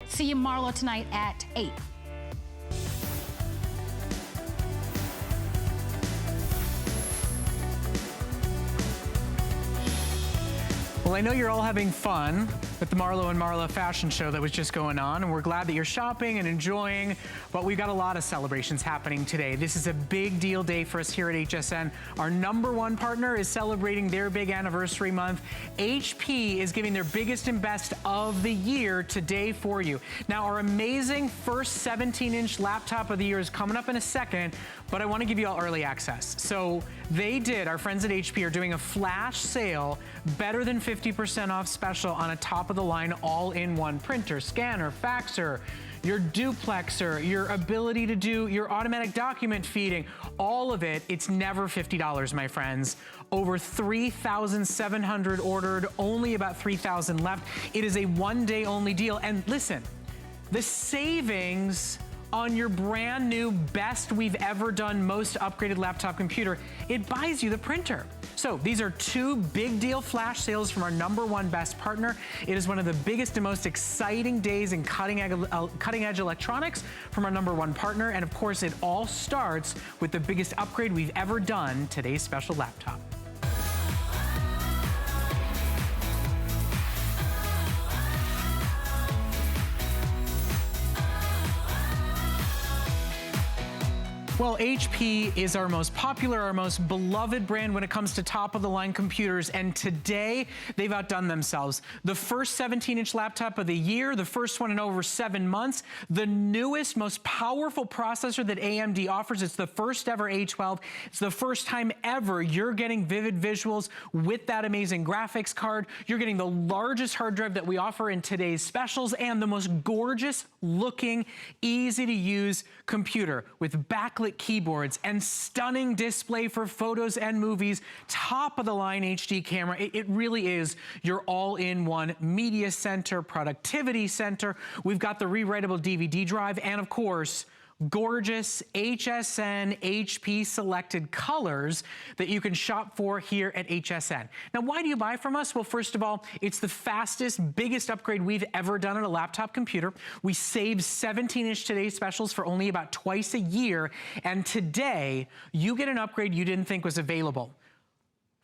See you, Marlo, tonight at 8. Well, I know you're all having fun with the Marlo and Marla fashion show that was just going on, and we're glad that you're shopping and enjoying, but we've got a lot of celebrations happening today. This is a big deal day for us here at HSN. Our #1 partner is celebrating their big anniversary month. HP is giving their biggest and best of the year today for you. Now, our amazing first 17-inch laptop of the year is coming up in a second, but I want to give you all early access. So they did, our friends at HP are doing a flash sale, better than 50% off special on a top-of-the-line all-in-one printer, scanner, faxer, your duplexer, your ability to do your automatic document feeding, all of it. It's never $50, my friends. Over 3,700 ordered, only about 3,000 left. It is a one-day only deal. And listen, the savings on your brand new, best we've ever done, most upgraded laptop computer, it buys you the printer. So these are 2 big deal flash sales from our #1 best partner. It is one of the biggest and most exciting days in cutting edge electronics from our #1 partner. And of course, it all starts with the biggest upgrade we've ever done, today's special laptop. Well, HP is our most popular, our most beloved brand when it comes to top-of-the-line computers, and today they've outdone themselves. The first 17-inch laptop of the year, the first one in over 7 months, the newest, most powerful processor that AMD offers. It's the first ever A12. It's the first time ever you're getting vivid visuals with that amazing graphics card. You're getting the largest hard drive that we offer in today's specials, and the most gorgeous looking, easy to use computer with backlit keyboards and stunning display for photos and movies, top of the line HD camera. It really is your all-in-one media center, productivity center. We've got the rewritable DVD drive, and of course, gorgeous HSN HP selected colors that you can shop for here at HSN. Now, why do you buy from us? Well, first of all, it's the fastest, biggest upgrade we've ever done on a laptop computer. We save 17-inch today's specials for only about twice a year, and today you get an upgrade you didn't think was available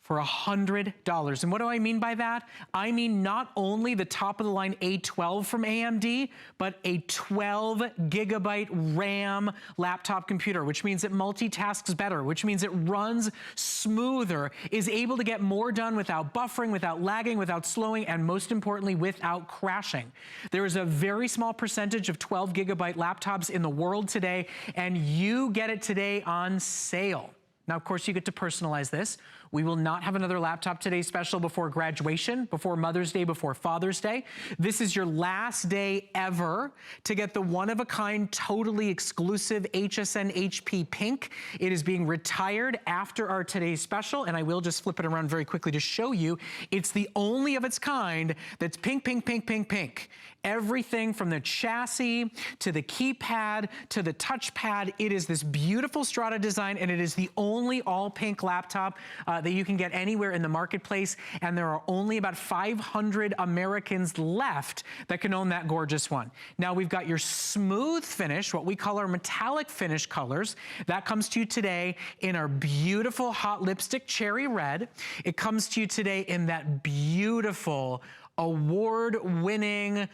for $100. And what do I mean by that? I mean not only the top-of-the-line A12 from AMD, but a 12-gigabyte RAM laptop computer, which means it multitasks better, which means it runs smoother, is able to get more done without buffering, without lagging, without slowing, and most importantly, without crashing. There is a very small percentage of 12-gigabyte laptops in the world today, and you get it today on sale. Now, of course, you get to personalize this. We will not have another laptop today special before graduation, before Mother's Day, before Father's Day. This is your last day ever to get the one-of-a-kind, totally exclusive HSN HP Pink. It is being retired after our today's special, and I will just flip it around very quickly to show you. It's the only of its kind that's pink, pink, pink, pink, pink. Everything from the chassis to the keypad to the touchpad. It is this beautiful Strata design, and it is the only all pink laptop that you can get anywhere in the marketplace. And there are only about 500 Americans left that can own that gorgeous one. Now we've got your smooth finish, what we call our metallic finish colors. That comes to you today in our beautiful hot lipstick cherry red. It comes to you today in that beautiful award-winning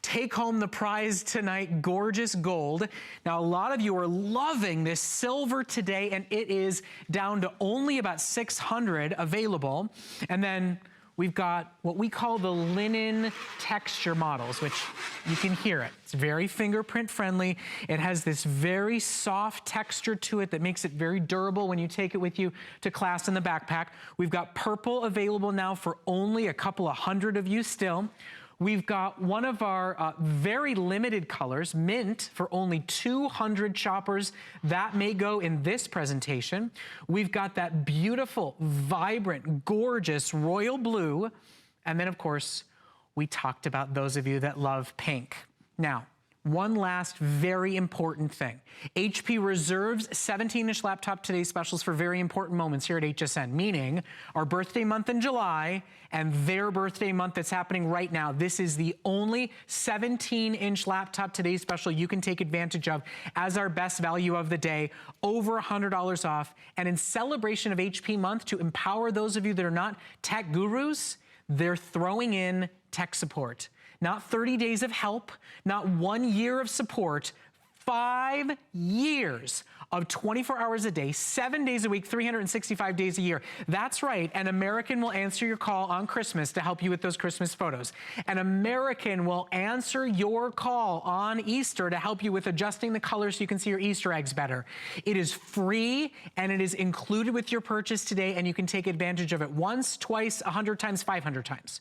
take home the prize tonight, gorgeous gold. Now, a lot of you are loving this silver today, and it is down to only about 600 available. And then we've got what we call the linen texture models, which you can hear it. It's very fingerprint friendly. It has this very soft texture to it that makes it very durable when you take it with you to class in the backpack. We've got purple available now for only a couple of hundred of you still. We've got one of our very limited colors, mint, for only 200 shoppers. That may go in this presentation. We've got that beautiful, vibrant, gorgeous royal blue. And then, of course, we talked about those of you that love pink. Now, one last very important thing. HP reserves 17-inch laptop today's specials for very important moments here at HSN, meaning our birthday month in July and their birthday month that's happening right now. This is the only 17-inch laptop today's special you can take advantage of as our best value of the day, over $100 off. And in celebration of HP month, to empower those of you that are not tech gurus, they're throwing in tech support. Not 30 days of help, not 1 year of support, 5 years of 24 hours a day, 7 days a week, 365 days a year. That's right, an American will answer your call on Christmas to help you with those Christmas photos. An American will answer your call on Easter to help you with adjusting the colors so you can see your Easter eggs better. It is free and it is included with your purchase today, and you can take advantage of it once, twice, 100 times, 500 times.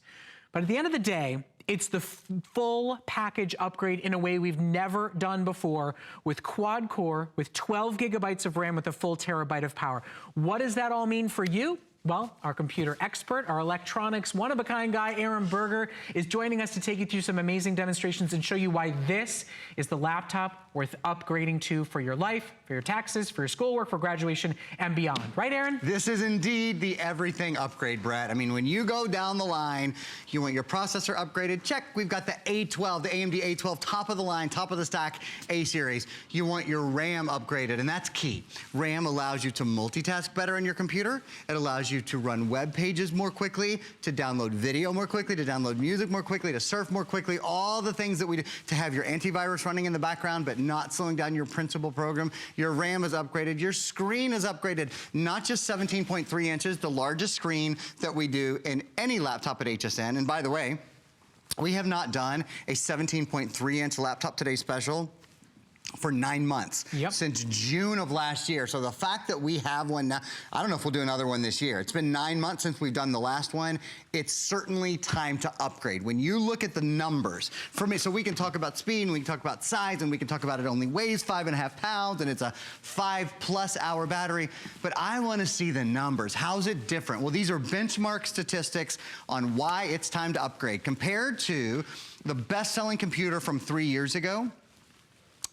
But at the end of the day, it's the full package upgrade in a way we've never done before, with quad core, with 12 gigabytes of RAM, with a full terabyte of power. What does that all mean for you? Well, our computer expert, our electronics one-of-a-kind guy, Aaron Berger, is joining us to take you through some amazing demonstrations and show you why this is the laptop worth upgrading to for your life, for your taxes, for your schoolwork, for graduation, and beyond. Right, Aaron? This is indeed the everything upgrade, Brett. I mean, when you go down the line, you want your processor upgraded, check. We've got the A12, the AMD A12, top of the line, top of the stack A-series. You want your RAM upgraded, and that's key. RAM allows you to multitask better on your computer. It allows you to run web pages more quickly, to download video more quickly, to download music more quickly, to surf more quickly, all the things that we do, to have your antivirus running in the background, but not slowing down your principal program. Your RAM is upgraded, your screen is upgraded, not just 17.3 inches, the largest screen that we do in any laptop at HSN. And by the way, we have not done a 17.3-inch laptop today special for 9 months, since June of last year. So the fact that we have one now, I don't know if we'll do another one this year. It's been 9 months since we've done the last one. It's certainly time to upgrade. When you look at the numbers, for me, so we can talk about speed, and we can talk about size, and we can talk about it only weighs 5.5 pounds, and it's a 5+ hour battery, but I wanna see the numbers. How's it different? Well, these are benchmark statistics on why it's time to upgrade. Compared to the best-selling computer from 3 years ago,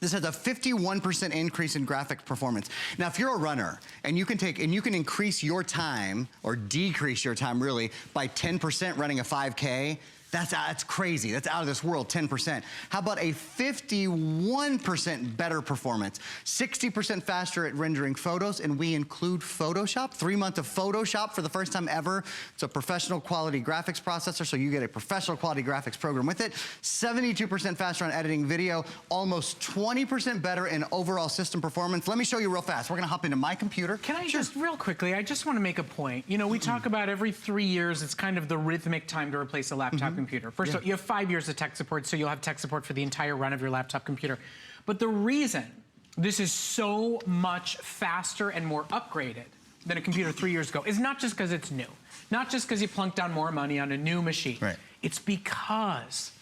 this has a 51% increase in graphics performance. Now, if you're a runner and you can increase your time, or decrease your time really, by 10% running a 5K, that's crazy. That's out of this world, 10%. How about a 51% better performance? 60% faster at rendering photos, and we include Photoshop. 3 months of Photoshop for the first time ever. It's a professional quality graphics processor, so you get a professional quality graphics program with it. 72% faster on editing video, almost 20% better in overall system performance. Let me show you real fast. We're gonna hop into my computer. Can I just, real quickly, I just wanna make a point. You know, we talk about every 3 years, it's kind of the rhythmic time to replace a laptop computer. First of all, you have 5 years of tech support, so you'll have tech support for the entire run of your laptop computer. But the reason this is so much faster and more upgraded than a computer 3 years ago is not just because it's new, not just because you plunked down more money on a new machine. Right. It's because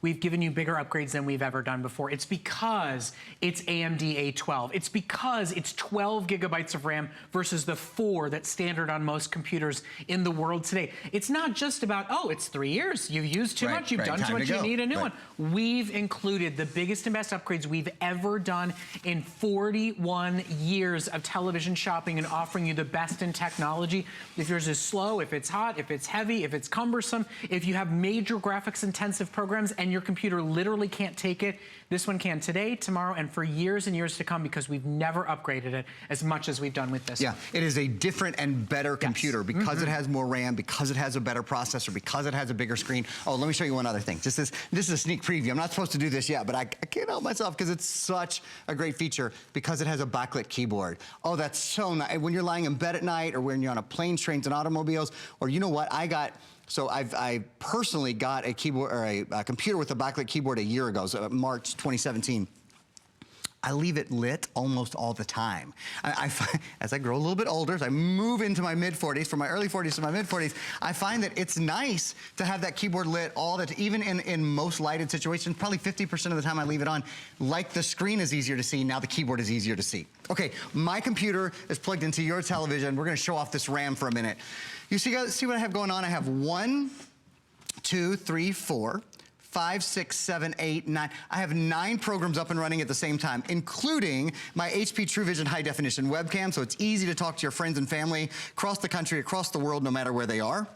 we've given you bigger upgrades than we've ever done before. It's because it's AMD A12. It's because it's 12 gigabytes of RAM versus the 4 that's standard on most computers in the world today. It's not just about, oh, it's 3 years. You've used too much. You've done too much. You need a new one. We've included the biggest and best upgrades we've ever done in 41 years of television shopping and offering you the best in technology. If yours is slow, if it's hot, if it's heavy, if it's cumbersome, if you have major graphics intensive programs and your computer literally can't take it, this one can today, tomorrow, and for years and years to come, because we've never upgraded it as much as we've done with this. Yeah, it is a different and better computer because it has more RAM, because it has a better processor, because it has a bigger screen. Oh, let me show you one other thing. This is a sneak preview. I'm not supposed to do this yet, but I can't help myself because it's such a great feature, because it has a backlit keyboard. Oh, that's so nice. When you're lying in bed at night, or when you're on a planes, trains, and automobiles, or you know what, I personally got a keyboard, or a computer with a backlit keyboard a year ago, so March 2017. I leave it lit almost all the time. I find, as I grow a little bit older, as I move into my mid-40s, from my early 40s to my mid-40s, I find that it's nice to have that keyboard lit all the time, even in most lighted situations. Probably 50% of the time I leave it on. Like the screen is easier to see, now the keyboard is easier to see. Okay, my computer is plugged into your television. We're gonna show off this RAM for a minute. You see what I have going on? I have 1, 2, 3, 4, 5, 6, 7, 8, 9. I have 9 programs up and running at the same time, including my HP True Vision high definition webcam, so it's easy to talk to your friends and family across the country, across the world, no matter where they are.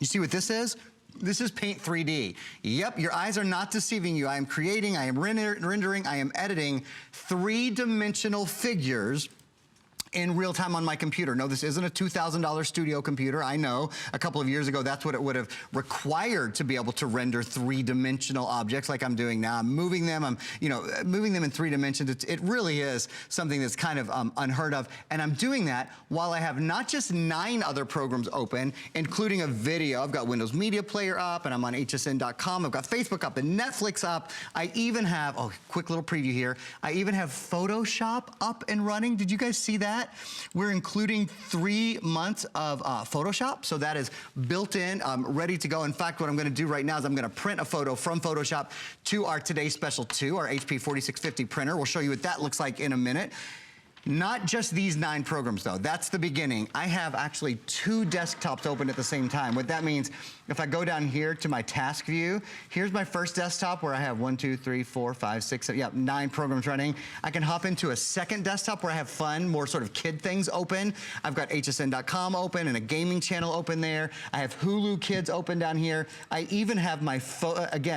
You see what this is? This is Paint 3D. Yep, your eyes are not deceiving you. I am creating, I am rendering, I am editing 3-dimensional figures in real time on my computer. No, this isn't a $2,000 studio computer. I know a couple of years ago, that's what it would have required to be able to render 3-dimensional objects like I'm doing now. I'm moving them, moving them in 3 dimensions. It really is something that's kind of unheard of. And I'm doing that while I have not just 9 other programs open, including a video. I've got Windows Media Player up, and I'm on hsn.com. I've got Facebook up and Netflix up. I even have, oh, quick little preview here. I even have Photoshop up and running. Did you guys see that? We're including 3 months of Photoshop, so that is built in, ready to go. In fact, what I'm gonna do right now is I'm gonna print a photo from Photoshop to our Today's Special 2, our HP 4650 printer. We'll show you what that looks like in a minute. Not just these 9 programs though, that's the beginning. I have actually 2 desktops open at the same time. What that means, if I go down here to my task view, here's my first desktop where I have 1, 2, 3, 4, 5, 6, 7, 9 programs running. I can hop into a second desktop where I have fun, more sort of kid things open. I've got hsn.com open and a gaming channel open there. I have Hulu Kids open down here. I even have my,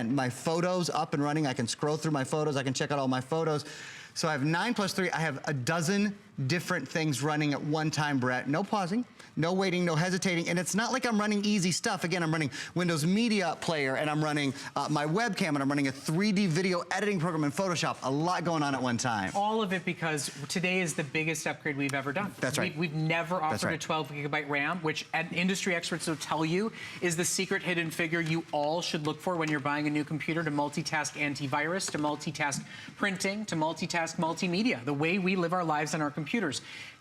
my photos up and running. I can scroll through my photos. I can check out all my photos. So I have 9 plus 3, I have a dozen different things running at one time, Brett. No pausing, no waiting, no hesitating, and it's not like I'm running easy stuff. Again, I'm running Windows Media Player, and I'm running my webcam, and I'm running a 3D video editing program in Photoshop. A lot going on at one time. All of it because today is the biggest upgrade we've ever done. That's right. We've never offered a 12 gigabyte RAM, which industry experts will tell you is the secret hidden figure you all should look for when you're buying a new computer, to multitask antivirus, to multitask printing, to multitask multimedia, the way we live our lives on our computers.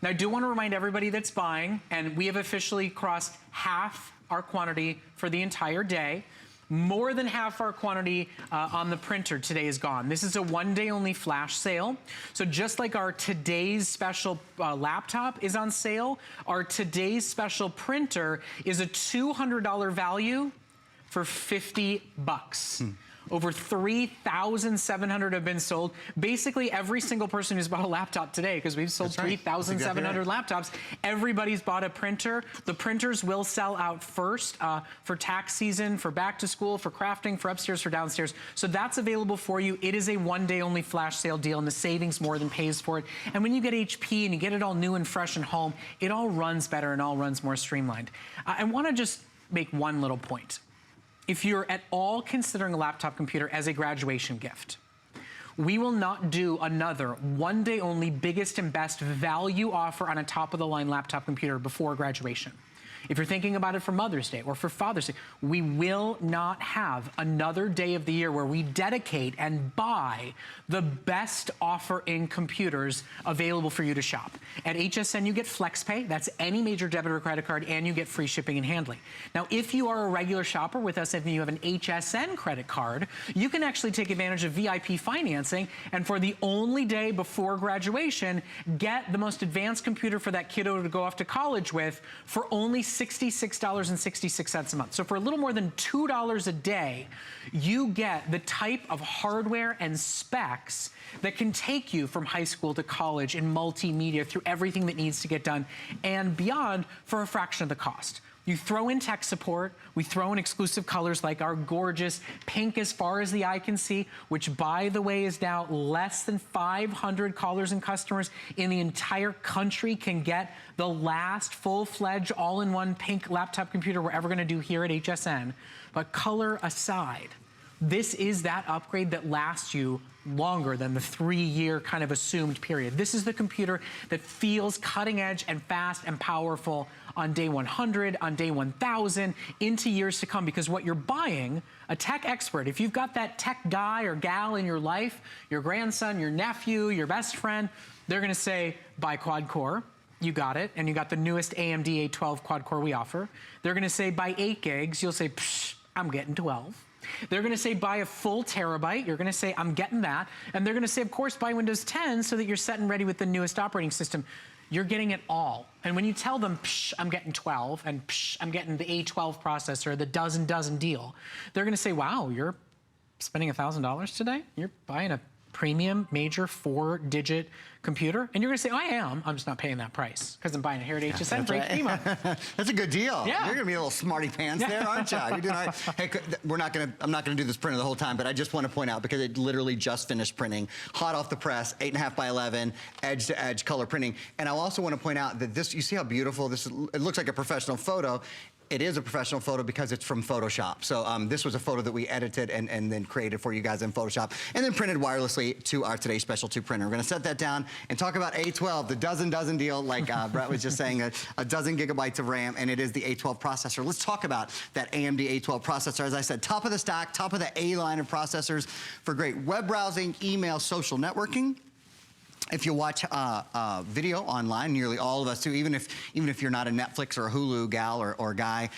Now, I do want to remind everybody that's buying, and we have officially crossed half our quantity for the entire day. More than half our quantity on the printer today is gone. This is a one-day only flash sale. So just like our today's special laptop is on sale, our today's special printer is a $200 value for 50 bucks. Over 3,700 have been sold. Basically, every single person who's bought a laptop today, because we've sold 3,700 laptops, everybody's bought a printer. The printers will sell out first for tax season, for back to school, for crafting, for upstairs, for downstairs. So that's available for you. It is a one-day only flash sale deal, and the savings more than pays for it. And when you get HP and you get it all new and fresh and home, it all runs better and all runs more streamlined. I want to just make one little point. If you're at all considering a laptop computer as a graduation gift, we will not do another one-day only biggest and best value offer on a top-of-the-line laptop computer before graduation. If you're thinking about it for Mother's Day or for Father's Day, we will not have another day of the year where we dedicate and buy the best offer in computers available for you to shop. At HSN, you get FlexPay. That's any major debit or credit card, and you get free shipping and handling. Now, if you are a regular shopper with us and you have an HSN credit card, you can actually take advantage of VIP financing, and for the only day before graduation, get the most advanced computer for that kiddo to go off to college with for only $66.66 a month. So for a little more than $2 a day, you get the type of hardware and specs that can take you from high school to college in multimedia through everything that needs to get done and beyond for a fraction of the cost. You throw in tech support, we throw in exclusive colors like our gorgeous pink as far as the eye can see, which by the way is now less than 500 callers and customers in the entire country can get the last full-fledged all-in-one pink laptop computer we're ever gonna do here at HSN. But color aside, this is that upgrade that lasts you longer than the 3-year kind of assumed period. This is the computer that feels cutting edge and fast and powerful on day 100, on day 1,000, into years to come, because what you're buying, a tech expert, if you've got that tech guy or gal in your life, your grandson, your nephew, your best friend, they're gonna say, buy quad core. You got it, and you got the newest AMD A12 quad core we offer. They're gonna say, buy 8 gigs. You'll say, psh, I'm getting 12. They're gonna say, buy a full terabyte. You're gonna say, I'm getting that. And they're gonna say, of course, buy Windows 10 so that you're set and ready with the newest operating system. You're getting it all. And when you tell them, psh, I'm getting 12, and psh, I'm getting the A12 processor, the dozen deal, they're gonna say, wow, you're spending $1,000 today? You're buying a premium major 4-digit computer, and you're gonna say, I am. I'm just not paying that price because I'm buying it here at HSN. Break me up. That's a good deal. Yeah. You're gonna be a little smarty pants there, aren't you? You're doing all right. Hey, I'm not gonna do this printer the whole time, but I just want to point out, because it literally just finished printing, hot off the press, 8.5 by 11, edge to edge color printing. And I also want to point out that this, you see how beautiful this is? It looks like a professional photo. It is a professional photo because it's from Photoshop. So this was a photo that we edited and then created for you guys in Photoshop, and then printed wirelessly to our Today's Special 2 printer. We're gonna set that down and talk about A12, the dozen deal, like Brett was just saying, a dozen gigabytes of RAM, and it is the A12 processor. Let's talk about that AMD A12 processor. As I said, top of the stack, top of the A line of processors for great web browsing, email, social networking. If you watch video online, nearly all of us do, even if you're not a Netflix or a Hulu gal or guy,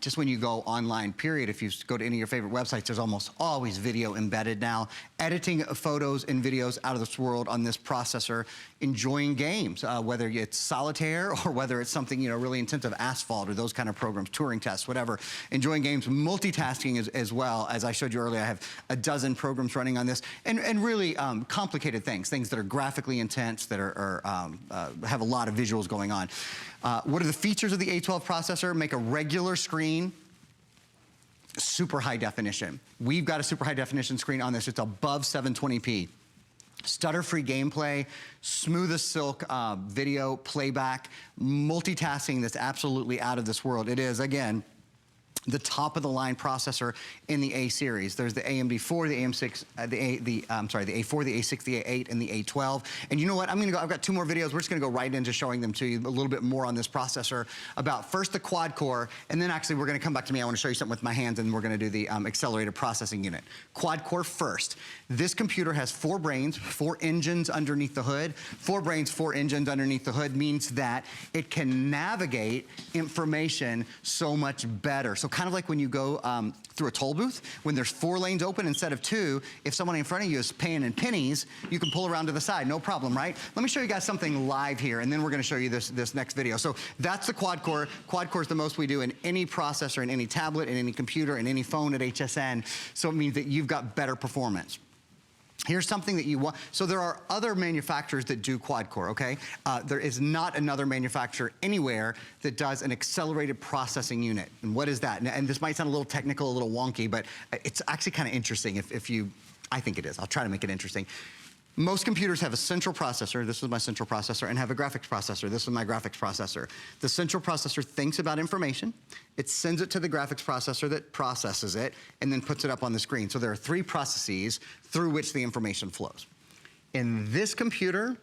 just when you go online, period, if you go to any of your favorite websites, there's almost always video embedded now. Editing photos and videos out of this world on this processor, enjoying games, whether it's solitaire or whether it's something, you know, really intensive, Asphalt or those kind of programs, Turing tests, whatever. Enjoying games, multitasking as well. As I showed you earlier, I have a dozen programs running on this, and really complicated things that are graphically intense, that have a lot of visuals going on. What are the features of the A12 processor? Make a regular screen super high definition. We've got a super high definition screen on this. It's above 720p. Stutter-free gameplay, smooth as silk video playback, multitasking that's absolutely out of this world. It is, again, the top of the line processor in the A series. There's the AMD 4, the AM6, the A4, the A6, the A8, and the A12. And you know what? I've got 2 more videos. We're just gonna go right into showing them to you a little bit more on this processor, about first the quad core, and then actually we're gonna come back to me. I wanna show you something with my hands, and we're gonna do the accelerated processing unit. Quad core first. This computer has 4 brains, 4 engines underneath the hood. 4 brains, 4 engines underneath the hood means that it can navigate information so much better. So kind of like when you go through a toll booth, when there's 4 lanes open instead of 2, if someone in front of you is paying in pennies, you can pull around to the side, no problem, right? Let me show you guys something live here, and then we're gonna show you this next video. So that's the quad core. Quad core is the most we do in any processor, in any tablet, in any computer, in any phone at HSN. So it means that you've got better performance. Here's something that you want. So there are other manufacturers that do quad core, okay? There is not another manufacturer anywhere that does an accelerated processing unit. And what is that? And this might sound a little technical, a little wonky, but it's actually kind of interesting I think it is. I'll try to make it interesting. Most computers have a central processor, this is my central processor, and have a graphics processor, this is my graphics processor. The central processor thinks about information, it sends it to the graphics processor that processes it, and then puts it up on the screen. So there are 3 processes through which the information flows. In this computer,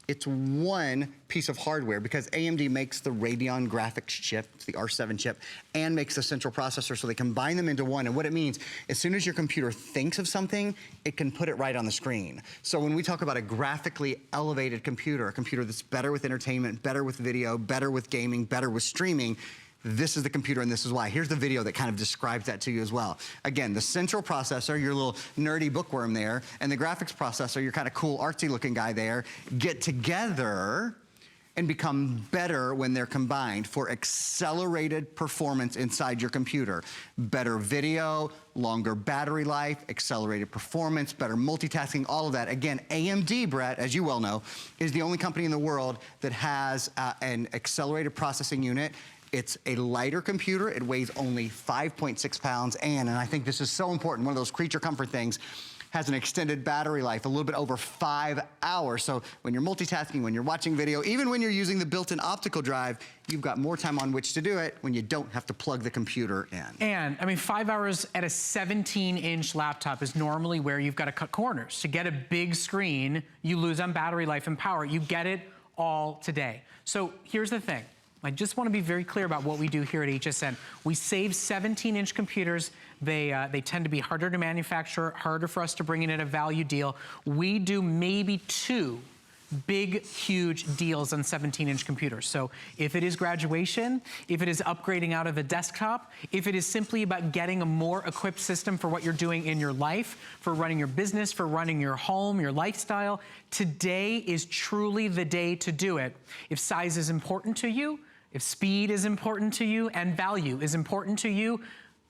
it's 1 piece of hardware, because AMD makes the Radeon graphics chip, it's the R7 chip, and makes the central processor, so they combine them into 1. And what it means, as soon as your computer thinks of something, it can put it right on the screen. So when we talk about a graphically elevated computer, a computer that's better with entertainment, better with video, better with gaming, better with streaming, this is the computer, and this is why. Here's the video that kind of describes that to you as well. Again, the central processor, your little nerdy bookworm there, and the graphics processor, your kind of cool artsy looking guy there, get together and become better when they're combined for accelerated performance inside your computer. Better video, longer battery life, accelerated performance, better multitasking, all of that. Again, AMD, Brett, as you well know, is the only company in the world that has an accelerated processing unit. It's a lighter computer. It weighs only 5.6 pounds, and I think this is so important, one of those creature comfort things, has an extended battery life, a little bit over 5 hours. So when you're multitasking, when you're watching video, even when you're using the built-in optical drive, you've got more time on which to do it when you don't have to plug the computer in. And, I mean, 5 hours at a 17-inch laptop is normally where you've got to cut corners. To get a big screen, you lose on battery life and power. You get it all today. So here's the thing. I just want to be very clear about what we do here at HSN. We save 17-inch computers. They tend to be harder to manufacture, harder for us to bring in at a value deal. We do maybe 2 big, huge deals on 17-inch computers. So if it is graduation, if it is upgrading out of a desktop, if it is simply about getting a more equipped system for what you're doing in your life, for running your business, for running your home, your lifestyle, today is truly the day to do it. If size is important to you, if speed is important to you, and value is important to you,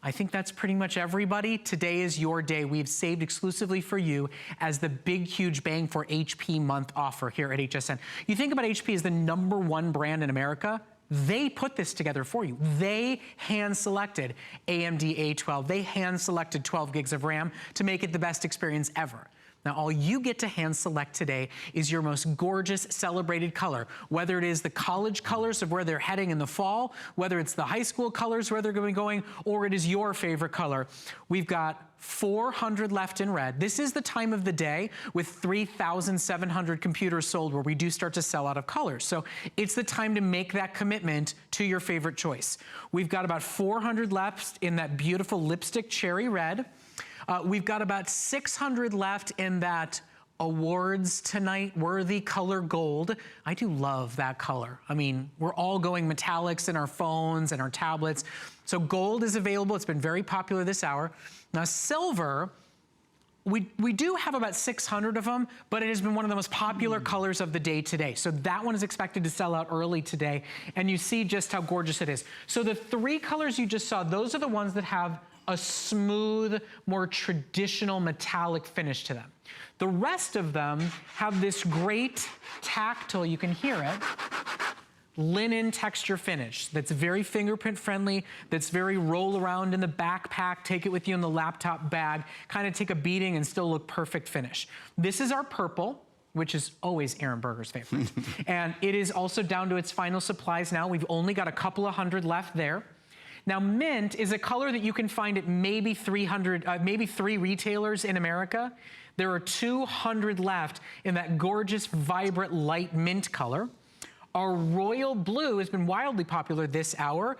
I think that's pretty much everybody. Today is your day. We've saved exclusively for you as the big, huge bang for HP month offer here at HSN. You think about HP as the #1 brand in America. They put this together for you. They hand-selected AMD A12. They hand-selected 12 gigs of RAM to make it the best experience ever. Now, all you get to hand select today is your most gorgeous celebrated color, whether it is the college colors of where they're heading in the fall, whether it's the high school colors where they're going to be going, or it is your favorite color. We've got 400 left in red. This is the time of the day with 3,700 computers sold where we do start to sell out of colors. So it's the time to make that commitment to your favorite choice. We've got about 400 left in that beautiful lipstick cherry red. We've got about 600 left in that awards tonight worthy color gold. I do love that color. I mean, we're all going metallics in our phones and our tablets. So gold is available. It's been very popular this hour. Now silver, we do have about 600 of them, but it has been one of the most popular colors of the day today. So that one is expected to sell out early today. And you see just how gorgeous it is. So the 3 colors you just saw, those are the ones that have a smooth, more traditional metallic finish to them. The rest of them have this great tactile, you can hear it, linen texture finish that's very fingerprint friendly, that's very roll around in the backpack, take it with you in the laptop bag, kind of take a beating and still look perfect finish. This is our purple, which is always Aaron Berger's favorite. And it is also down to its final supplies now. We've only got a couple of hundred left there. Now, mint is a color that you can find at maybe 3 retailers in America. There are 200 left in that gorgeous, vibrant, light mint color. Our royal blue has been wildly popular this hour.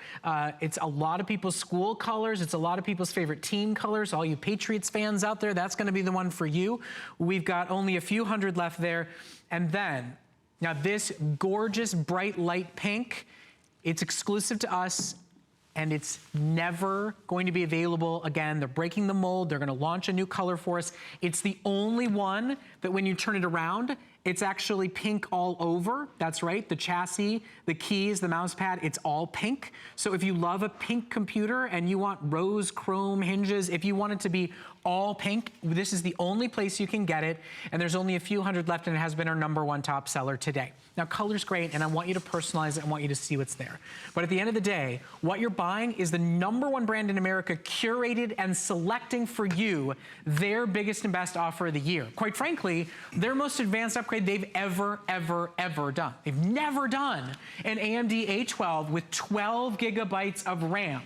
It's a lot of people's school colors. It's a lot of people's favorite team colors. All you Patriots fans out there, that's gonna be the one for you. We've got only a few hundred left there. And then, now this gorgeous, bright, light pink, it's exclusive to us. And it's never going to be available again. They're breaking the mold. They're gonna launch a new color for us. It's the only one that when you turn it around, it's actually pink all over. That's right, the chassis, the keys, the mouse pad, it's all pink. So if you love a pink computer and you want rose chrome hinges, if you want it to be all pink, this is the only place you can get it. And there's only a few hundred left and it has been our #1 top seller today. Now color's great and I want you to personalize it. I want you to see what's there. But at the end of the day, what you're buying is the #1 brand in America curated and selecting for you their biggest and best offer of the year. Quite frankly, their most advanced upgrade they've ever done. They've never done an AMD A12 with 12 gigabytes of RAM.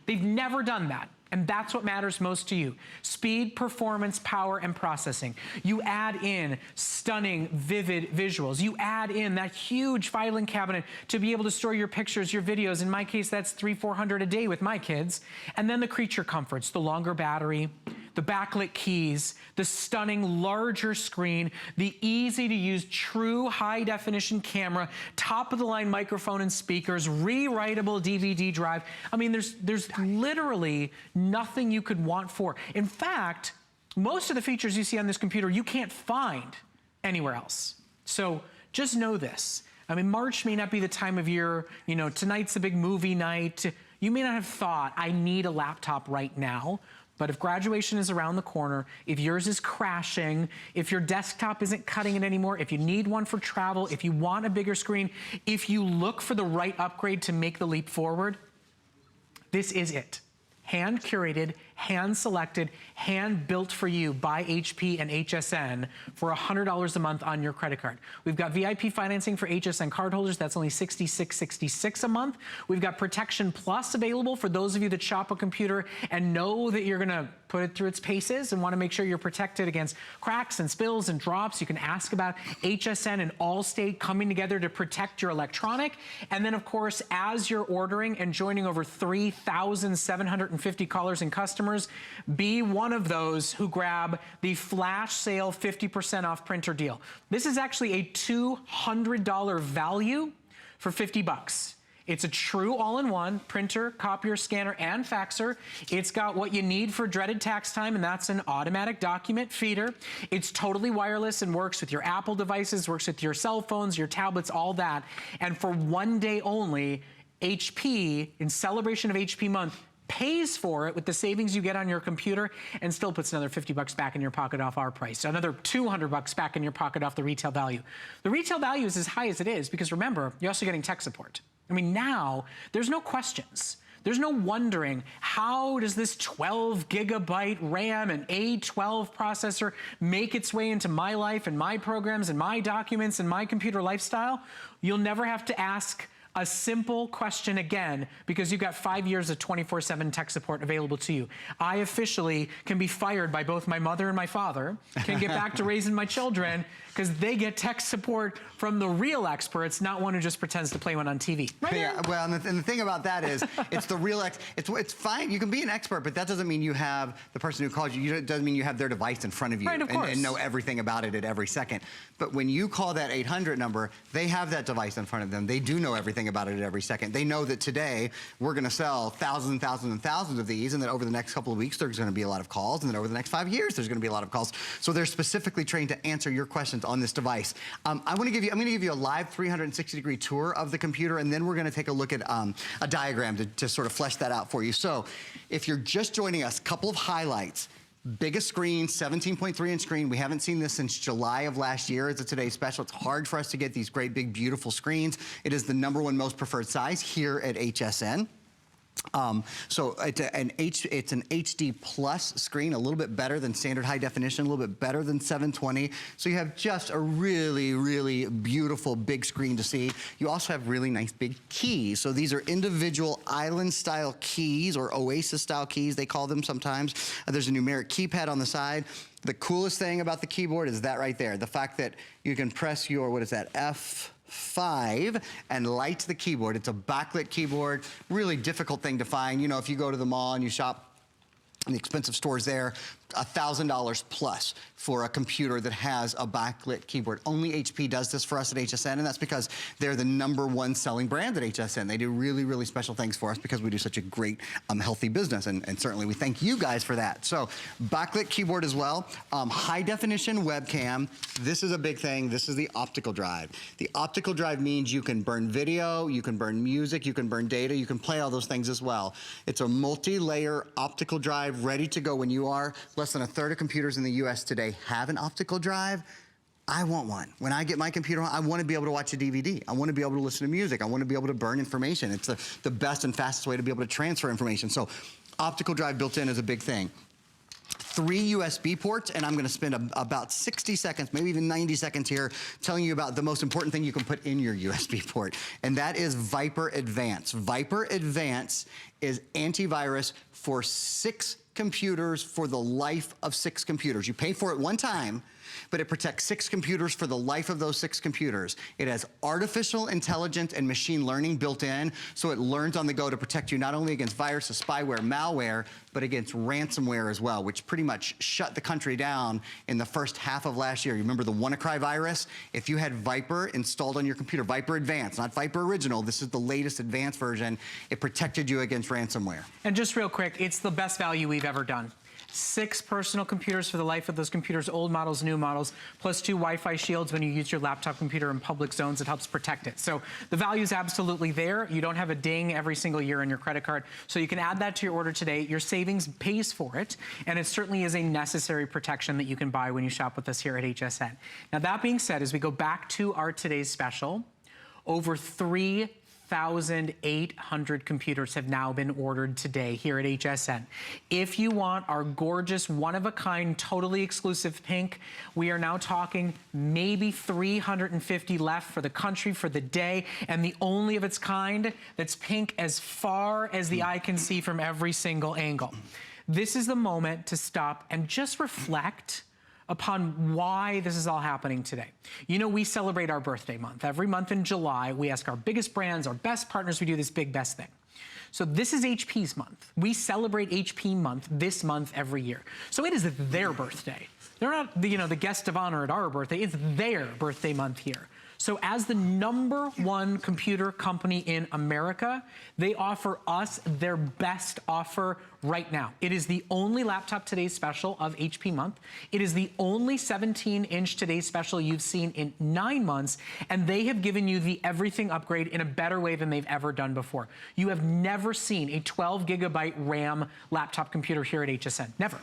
They've never done that. And that's what matters most to you. Speed, performance, power, and processing. You add in stunning, vivid visuals. You add in that huge filing cabinet to be able to store your pictures, your videos. In my case, that's 300-400 a day with my kids. And then the creature comforts, the longer battery, the backlit keys, the stunning larger screen, the easy to use true high definition camera, top of the line microphone and speakers, rewritable DVD drive. I mean, there's literally nothing you could want for. In fact, most of the features you see on this computer, you can't find anywhere else. So just know this. I mean, March may not be the time of year, you know, tonight's a big movie night. You may not have thought, I need a laptop right now. But if graduation is around the corner, if yours is crashing, if your desktop isn't cutting it anymore, if you need one for travel, if you want a bigger screen, if you look for the right upgrade to make the leap forward, this is it. Hand curated, hand selected, hand built for you by HP and HSN for $100 a month on your credit card. We've got VIP financing for HSN cardholders. That's only $66.66 a month. We've got Protection Plus available for those of you that shop a computer and know that you're gonna put it through its paces and wanna make sure you're protected against cracks and spills and drops. You can ask about HSN and Allstate coming together to protect your electronic. And then of course, as you're ordering and joining over 3,750 callers and customers, be one of those who grab the flash sale 50% off printer deal. This is actually a $200 value for 50 bucks. It's a true all-in-one printer, copier, scanner, and faxer. It's got what you need for dreaded tax time, and that's an automatic document feeder. It's totally wireless and works with your Apple devices, works with your cell phones, your tablets, all that. And for one day only, HP, in celebration of HP month, pays for it with the savings you get on your computer and still puts another 50 bucks back in your pocket off our price. So another 200 bucks back in your pocket off the retail value. The retail value is as high as it is because remember, you're also getting tech support. I mean, now there's no questions. There's no wondering, how does this 12 gigabyte RAM and A12 processor make its way into my life and my programs and my documents and my computer lifestyle? You'll never have to ask a simple question again because you've got 5 years of 24/7 tech support available to you. I officially can be fired by both my mother and my father, can get back to raising my children because they get tech support from the real experts, not one who just pretends to play one on TV. Right? Yeah, well, and the thing about that is, it's the real it's fine. You can be an expert, but that doesn't mean you have the person who calls you. It doesn't mean you have their device in front of you and know everything about it at every second. But when you call that 800 number, they have that device in front of them. They do know everything about it at every second. They know that today we're going to sell thousands and thousands and thousands of these, and that over the next couple of weeks there's going to be a lot of calls, and then over the next 5 years there's going to be a lot of calls. So they're specifically trained to answer your questions on this device. I'm going to give you a live 360-degree tour of the computer, and then we're going to take a look at a diagram to sort of flesh that out for you. So if you're just joining us, couple of highlights. Biggest screen, 17.3-inch screen. We haven't seen this since July of last year as a Today Special. It's hard for us to get these great, big, beautiful screens. It is the #1 most preferred size here at HSN. So it's an HD plus screen, a little bit better than standard high definition, a little bit better than 720. So you have just a really, really beautiful big screen to see. You also have really nice big keys. So these are individual island style keys, or Oasis style keys, they call them sometimes. There's a numeric keypad on the side. The coolest thing about the keyboard is that right there. The fact that you can press your, what is that, F5 and light the keyboard. It's a backlit keyboard, really difficult thing to find. You know, if you go to the mall and you shop in the expensive stores there, $1,000 plus for a computer that has a backlit keyboard. Only HP does this for us at HSN, and that's because they're the #1 selling brand at HSN. They do really, really special things for us because we do such a great, healthy business, and certainly we thank you guys for that. So, backlit keyboard as well. High definition webcam. This is a big thing. This is the optical drive. The optical drive means you can burn video, you can burn music, you can burn data, you can play all those things as well. It's a multi-layer optical drive ready to go when you are. Less than a third of computers in the US today have an optical drive. I want one. When I get my computer on, I want to be able to watch a DVD. I want to be able to listen to music. I want to be able to burn information. It's the best and fastest way to be able to transfer information. So optical drive built in is a big thing. 3 USB ports, and I'm going to spend about 60 seconds, maybe even 90 seconds here, telling you about the most important thing you can put in your USB port, and that is Viper Advance. Viper Advance is antivirus for 6 computers for the life of 6 computers. You pay for it one time, but it protects 6 computers for the life of those 6 computers. It has artificial intelligence and machine learning built in, so it learns on the go to protect you not only against viruses, spyware, malware, but against ransomware as well, which pretty much shut the country down in the first half of last year. You remember the WannaCry virus? If you had Viper installed on your computer, Viper Advanced, not Viper Original, this is the latest advanced version, it protected you against ransomware. And just real quick, it's the best value we've ever done. 6 personal computers for the life of those computers, old models, new models, plus 2 Wi-Fi shields when you use your laptop computer in public zones. It helps protect it. So the value is absolutely there. You don't have a ding every single year on your credit card. So you can add that to your order today. Your savings pays for it, and it certainly is a necessary protection that you can buy when you shop with us here at HSN. Now, that being said, as we go back to our today's special, over 3,800 computers have now been ordered today here at HSN. If you want our gorgeous, one-of-a-kind, totally exclusive pink, we are now talking maybe 350 left for the country, for the day, and the only of its kind that's pink as far as the eye can see from every single angle. This is the moment to stop and just reflect upon why this is all happening today. You know, we celebrate our birthday month. Every month in July, we ask our biggest brands, our best partners, we do this big best thing. So this is HP's month. We celebrate HP month this month every year. So it is their birthday. They're not the guest of honor at our birthday. It's their birthday month here. So as the #1 computer company in America, they offer us their best offer right now. It is the only laptop today's special of HP month. It is the only 17-inch today's special you've seen in 9 months, and they have given you the everything upgrade in a better way than they've ever done before. You have never seen a 12GB RAM laptop computer here at HSN. Never.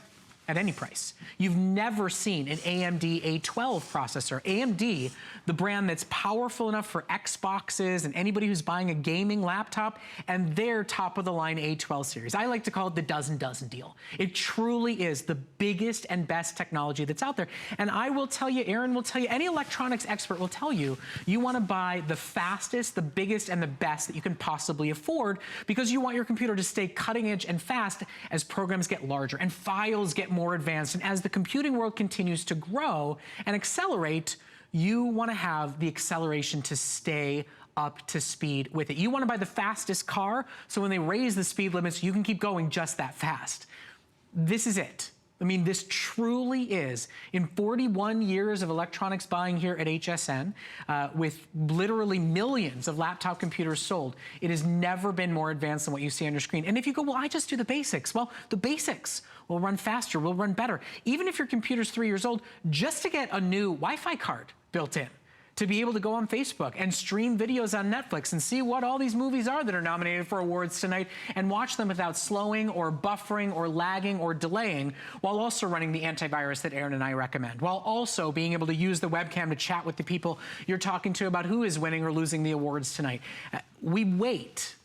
At any price. You've never seen an AMD A12 processor. AMD, the brand that's powerful enough for Xboxes and anybody who's buying a gaming laptop, and their top-of-the-line A12 series. I like to call it the dozen deal. It truly is the biggest and best technology that's out there. And I will tell you, Aaron will tell you, any electronics expert will tell you, you want to buy the fastest, the biggest, and the best that you can possibly afford, because you want your computer to stay cutting edge and fast as programs get larger and files get more advanced. And as the computing world continues to grow and accelerate, you want to have the acceleration to stay up to speed with it. You want to buy the fastest car, so when they raise the speed limits, you can keep going just that fast. This is it. I mean, this truly is, in 41 years of electronics buying here at HSN, with literally millions of laptop computers sold, it has never been more advanced than what you see on your screen. And if you go, well, I just do the basics. Well, the basics will run faster, will run better. Even if your computer's 3 years old, just to get a new Wi-Fi card built in, to be able to go on Facebook and stream videos on Netflix and see what all these movies are that are nominated for awards tonight and watch them without slowing or buffering or lagging or delaying, while also running the antivirus that Aaron and I recommend, while also being able to use the webcam to chat with the people you're talking to about who is winning or losing the awards tonight. We wait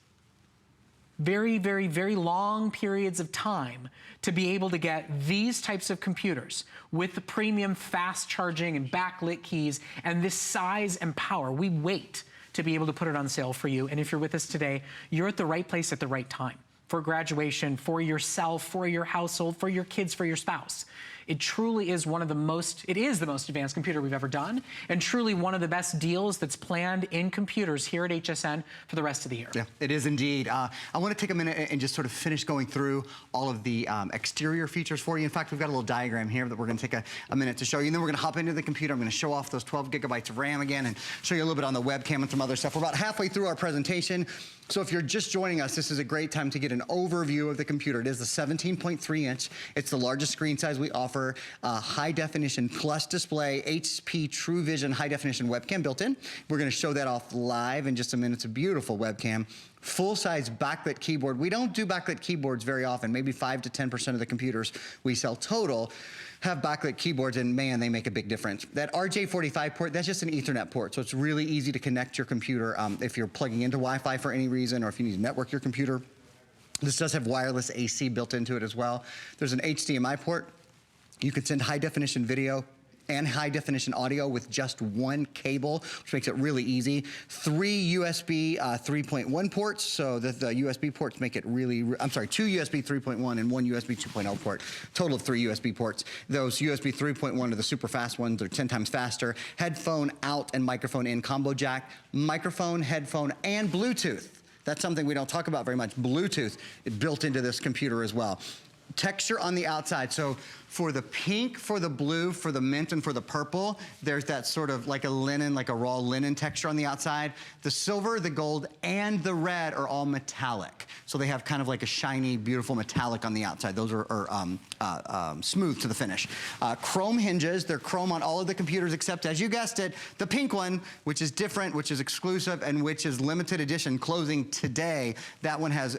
very, very, very long periods of time to be able to get these types of computers with the premium fast charging and backlit keys and this size and power. We wait to be able to put it on sale for you. And if you're with us today, you're at the right place at the right time. For graduation, for yourself, for your household, for your kids, for your spouse. It truly is one of the most, it is the most advanced computer we've ever done, and truly one of the best deals that's planned in computers here at HSN for the rest of the year. Yeah, it is indeed. I want to take a minute and just sort of finish going through all of the exterior features for you. In fact, we've got a little diagram here that we're going to take a minute to show you, and then we're going to hop into the computer. I'm going to show off those 12GB of RAM again and show you a little bit on the webcam and some other stuff. We're about halfway through our presentation. So if you're just joining us, this is a great time to get an overview of the computer. It is the 17.3 inch. It's the largest screen size we offer. High definition plus display, HP True Vision high definition webcam built in. We're gonna show that off live in just a minute. It's a beautiful webcam. Full-size backlit keyboard. We don't do backlit keyboards very often. Maybe 5 to 10% of the computers we sell total have backlit keyboards, and man, they make a big difference. That RJ45 port, that's just an Ethernet port, so it's really easy to connect your computer if you're plugging into Wi-Fi for any reason, or if you need to network your computer. This does have wireless AC built into it as well. There's an HDMI port. You can send high-definition video and high-definition audio with just one cable, which makes it really easy. 3 USB 3.1 ports, so that the USB ports make it really, I'm sorry, 2 USB 3.1 and 1 USB 2.0 port. Total of 3 USB ports. Those USB 3.1 are the super fast ones. They're 10 times faster. Headphone out and microphone in combo jack. Microphone, headphone, and Bluetooth. That's something we don't talk about very much. Bluetooth is built into this computer as well. Texture on the outside, so for the pink, for the blue, for the mint, and for the purple, there's that sort of like a linen, like a raw linen texture on the outside. The silver, the gold, and the red are all metallic. So they have kind of like a shiny, beautiful metallic on the outside. Those are smooth to the finish. Chrome hinges, they're chrome on all of the computers except, as you guessed it, the pink one, which is different, which is exclusive, and which is limited edition, closing today. That one has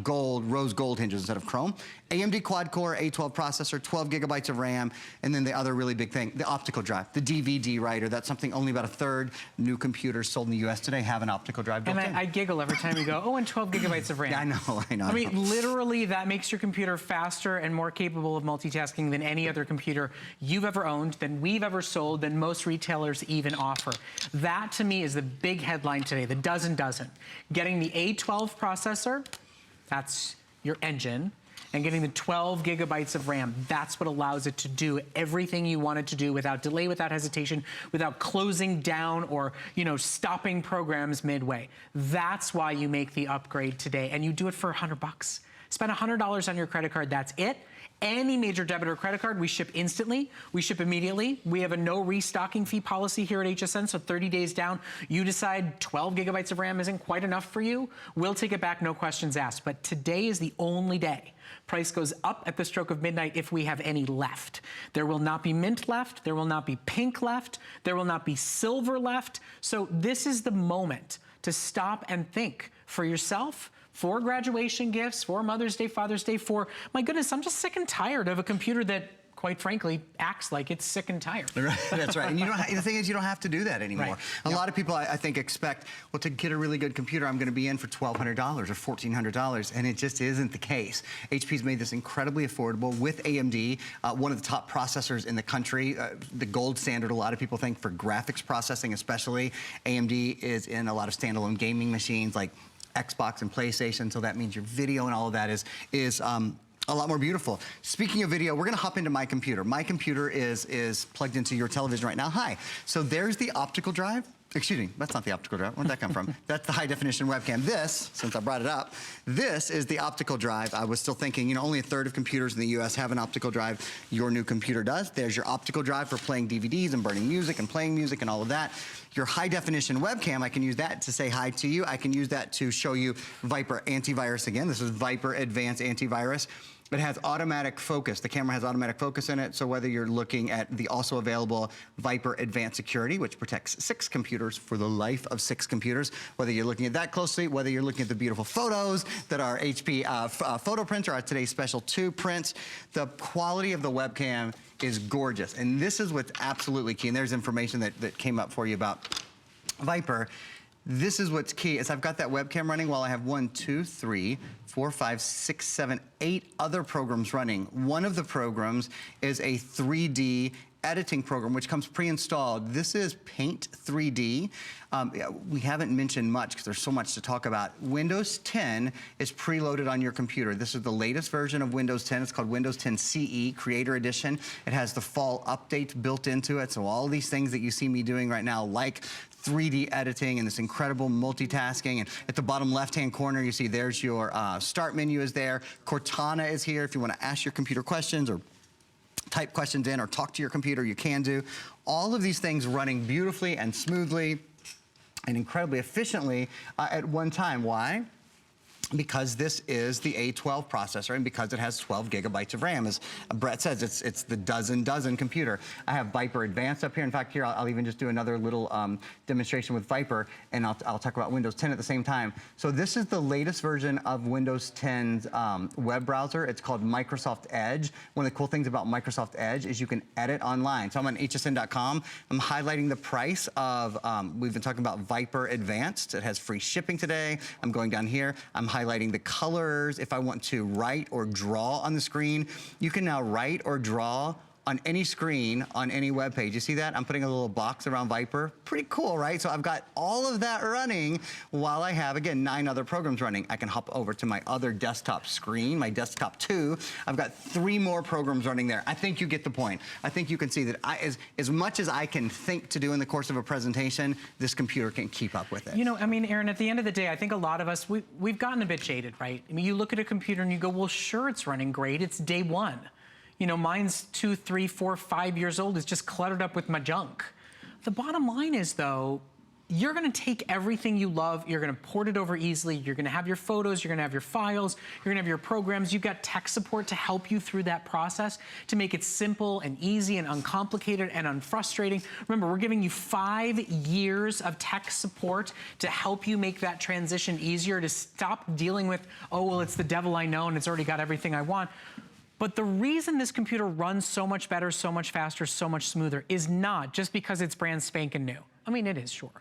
gold, rose gold hinges instead of chrome. AMD quad-core A12 processor, 12GB of RAM, and then the other really big thing, the optical drive, the DVD writer. That's something only about a third new computers sold in the US today have an optical drive built in. And I giggle every time you go, oh, and 12GB of RAM. Yeah, I know. I mean, literally, that makes your computer faster and more capable of multitasking than any other computer you've ever owned, than we've ever sold, than most retailers even offer. That, to me, is the big headline today, the dozen. Getting the A12 processor, that's your engine, and getting the 12GB of RAM. That's what allows it to do everything you want it to do without delay, without hesitation, without closing down or, stopping programs midway. That's why you make the upgrade today, and you do it for $100. Spend $100 on your credit card, that's it. Any major debit or credit card, we ship instantly, we ship immediately. We have a no restocking fee policy here at HSN, so 30 days down, you decide 12 gigabytes of RAM isn't quite enough for you, we'll take it back, no questions asked. But today is the only day. Price goes up at the stroke of midnight if we have any left. There will not be mint left, there will not be pink left, there will not be silver left. So this is the moment to stop and think for yourself, for graduation gifts, for Mother's Day, Father's Day, for, my goodness, I'm just sick and tired of a computer that, quite frankly, acts like it's sick and tired. Right, that's right. And you don't, the thing is, you don't have to do that anymore. Right. A lot of people, I think, expect, well, to get a really good computer, I'm going to be in for $1,200 or $1,400, and it just isn't the case. HP's made this incredibly affordable with AMD, one of the top processors in the country, the gold standard, a lot of people think, for graphics processing especially. AMD is in a lot of standalone gaming machines like Xbox and PlayStation, so that means your video and all of that is a lot more beautiful. Speaking of video, we're gonna hop into my computer. My computer is plugged into your television right now. Hi. So there's the optical drive. Excuse me, that's not the optical drive. Where'd that come from? That's the high definition webcam. This, since I brought it up, this is the optical drive. I was still thinking, you know, only a third of computers in the US have an optical drive. Your new computer does. There's your optical drive for playing DVDs and burning music and playing music and all of that. Your high definition webcam, I can use that to say hi to you. I can use that to show you Viper antivirus again. This is Viper Advanced Antivirus. It has automatic focus. The camera has automatic focus in it, so whether you're looking at the also available Viper Advanced Security, which protects 6 computers for the life of 6 computers, whether you're looking at that closely, whether you're looking at the beautiful photos that are HP photo prints or our today's special 2 prints, the quality of the webcam is gorgeous. And this is what's absolutely key, and there's information that came up for you about Viper. This is what's key, is I've got that webcam running while I have 1, 2, 3, 4, 5, 6, 7, 8 other programs running. One of the programs is a 3D editing program, which comes pre-installed. This is Paint 3D. We haven't mentioned much because there's so much to talk about. Windows 10 is preloaded on your computer. This is the latest version of Windows 10. It's called Windows 10 CE Creator Edition. It has the fall update built into it. So all these things that you see me doing right now, like 3D editing and this incredible multitasking. And at the bottom left-hand corner, you see there's your start menu is there. Cortana is here if you want to ask your computer questions or type questions in or talk to your computer, you can do. All of these things running beautifully and smoothly and incredibly efficiently at one time. Why? Because this is the A12 processor and because it has 12 gigabytes of RAM. As Brett says, it's the dozen computer. I have Viper Advanced up here. In fact, here, I'll even just do another little demonstration with Viper, and I'll talk about Windows 10 at the same time. So this is the latest version of Windows 10's web browser. It's called Microsoft Edge. One of the cool things about Microsoft Edge is you can edit online. So I'm on hsn.com. I'm highlighting the price of, we've been talking about Viper Advanced. It has free shipping today. I'm going down here. I'm highlighting the colors. If I want to write or draw on the screen, you can now write or draw on any screen, on any web page. You see that? I'm putting a little box around Viper. Pretty cool, right? So I've got all of that running while I have, again, 9 other programs running. I can hop over to my other desktop screen, my desktop 2. I've got 3 more programs running there. I think you get the point. I think you can see that as much as I can think to do in the course of a presentation, this computer can keep up with it. You know, I mean, Aaron, at the end of the day, I think a lot of us, we've gotten a bit jaded, right? I mean, you look at a computer and you go, well, sure, it's running great. It's day 1. You know, mine's 2, 3, 4, 5 years old. It's just cluttered up with my junk. The bottom line is, though, you're gonna take everything you love, you're gonna port it over easily, you're gonna have your photos, you're gonna have your files, you're gonna have your programs, you've got tech support to help you through that process, to make it simple and easy and uncomplicated and unfrustrating. Remember, we're giving you 5 years of tech support to help you make that transition easier, to stop dealing with, oh, well, it's the devil I know and it's already got everything I want. But the reason this computer runs so much better, so much faster, so much smoother is not just because it's brand spanking new. I mean, it is, sure.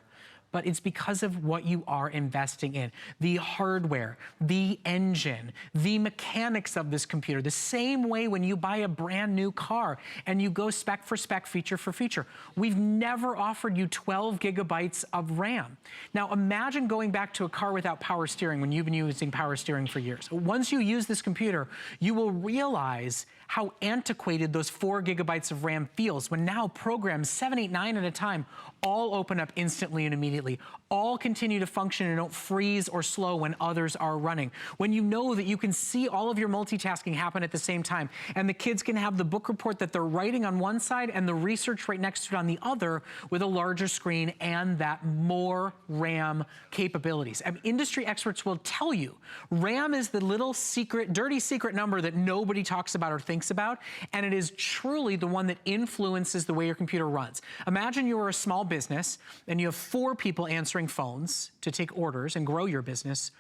But it's because of what you are investing in. The hardware, the engine, the mechanics of this computer. The same way when you buy a brand new car and you go spec for spec, feature for feature. We've never offered you 12 gigabytes of RAM. Now imagine going back to a car without power steering when you've been using power steering for years. Once you use this computer, you will realize how antiquated those 4 gigabytes of RAM feels when now programs 7, 8, 9 at a time all open up instantly and immediately. immediately, all continue to function and don't freeze or slow when others are running. When you know that you can see all of your multitasking happen at the same time, and the kids can have the book report that they're writing on one side and the research right next to it on the other with a larger screen and that more RAM capabilities. I mean, industry experts will tell you, RAM is the little secret, dirty secret number that nobody talks about or thinks about, and it is truly the one that influences the way your computer runs. Imagine you are a small business and you have 4 people answering phones to take orders and grow your business,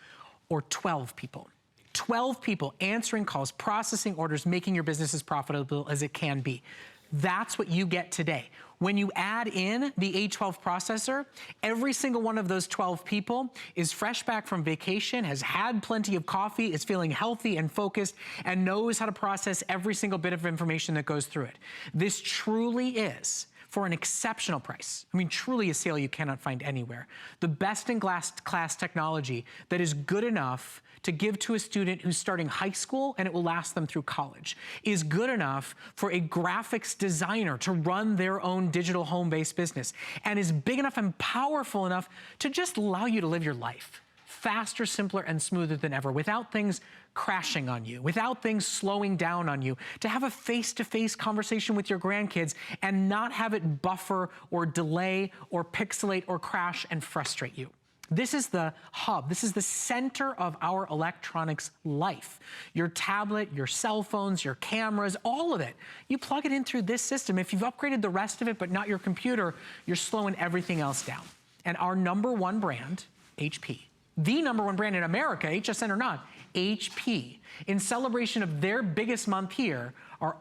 or 12 people. 12 people answering calls, processing orders, making your business as profitable as it can be. That's what you get today. When you add in the A12 processor, every single one of those 12 people is fresh back from vacation, has had plenty of coffee, is feeling healthy and focused, and knows how to process every single bit of information that goes through it. This truly is, for an exceptional price, I mean, truly a sale you cannot find anywhere, the best-in-class technology that is good enough to give to a student who's starting high school and it will last them through college, is good enough for a graphics designer to run their own digital home-based business, and is big enough and powerful enough to just allow you to live your life faster, simpler, and smoother than ever, without things crashing on you, without things slowing down on you, to have a face-to-face conversation with your grandkids and not have it buffer or delay or pixelate or crash and frustrate you. This is the hub. This is the center of our electronics life. Your tablet, your cell phones, your cameras, all of it. You plug it in through this system. If you've upgraded the rest of it but not your computer, you're slowing everything else down. And our #1 brand, HP, the #1 brand in America, HSN or not, HP, in celebration of their biggest month here, are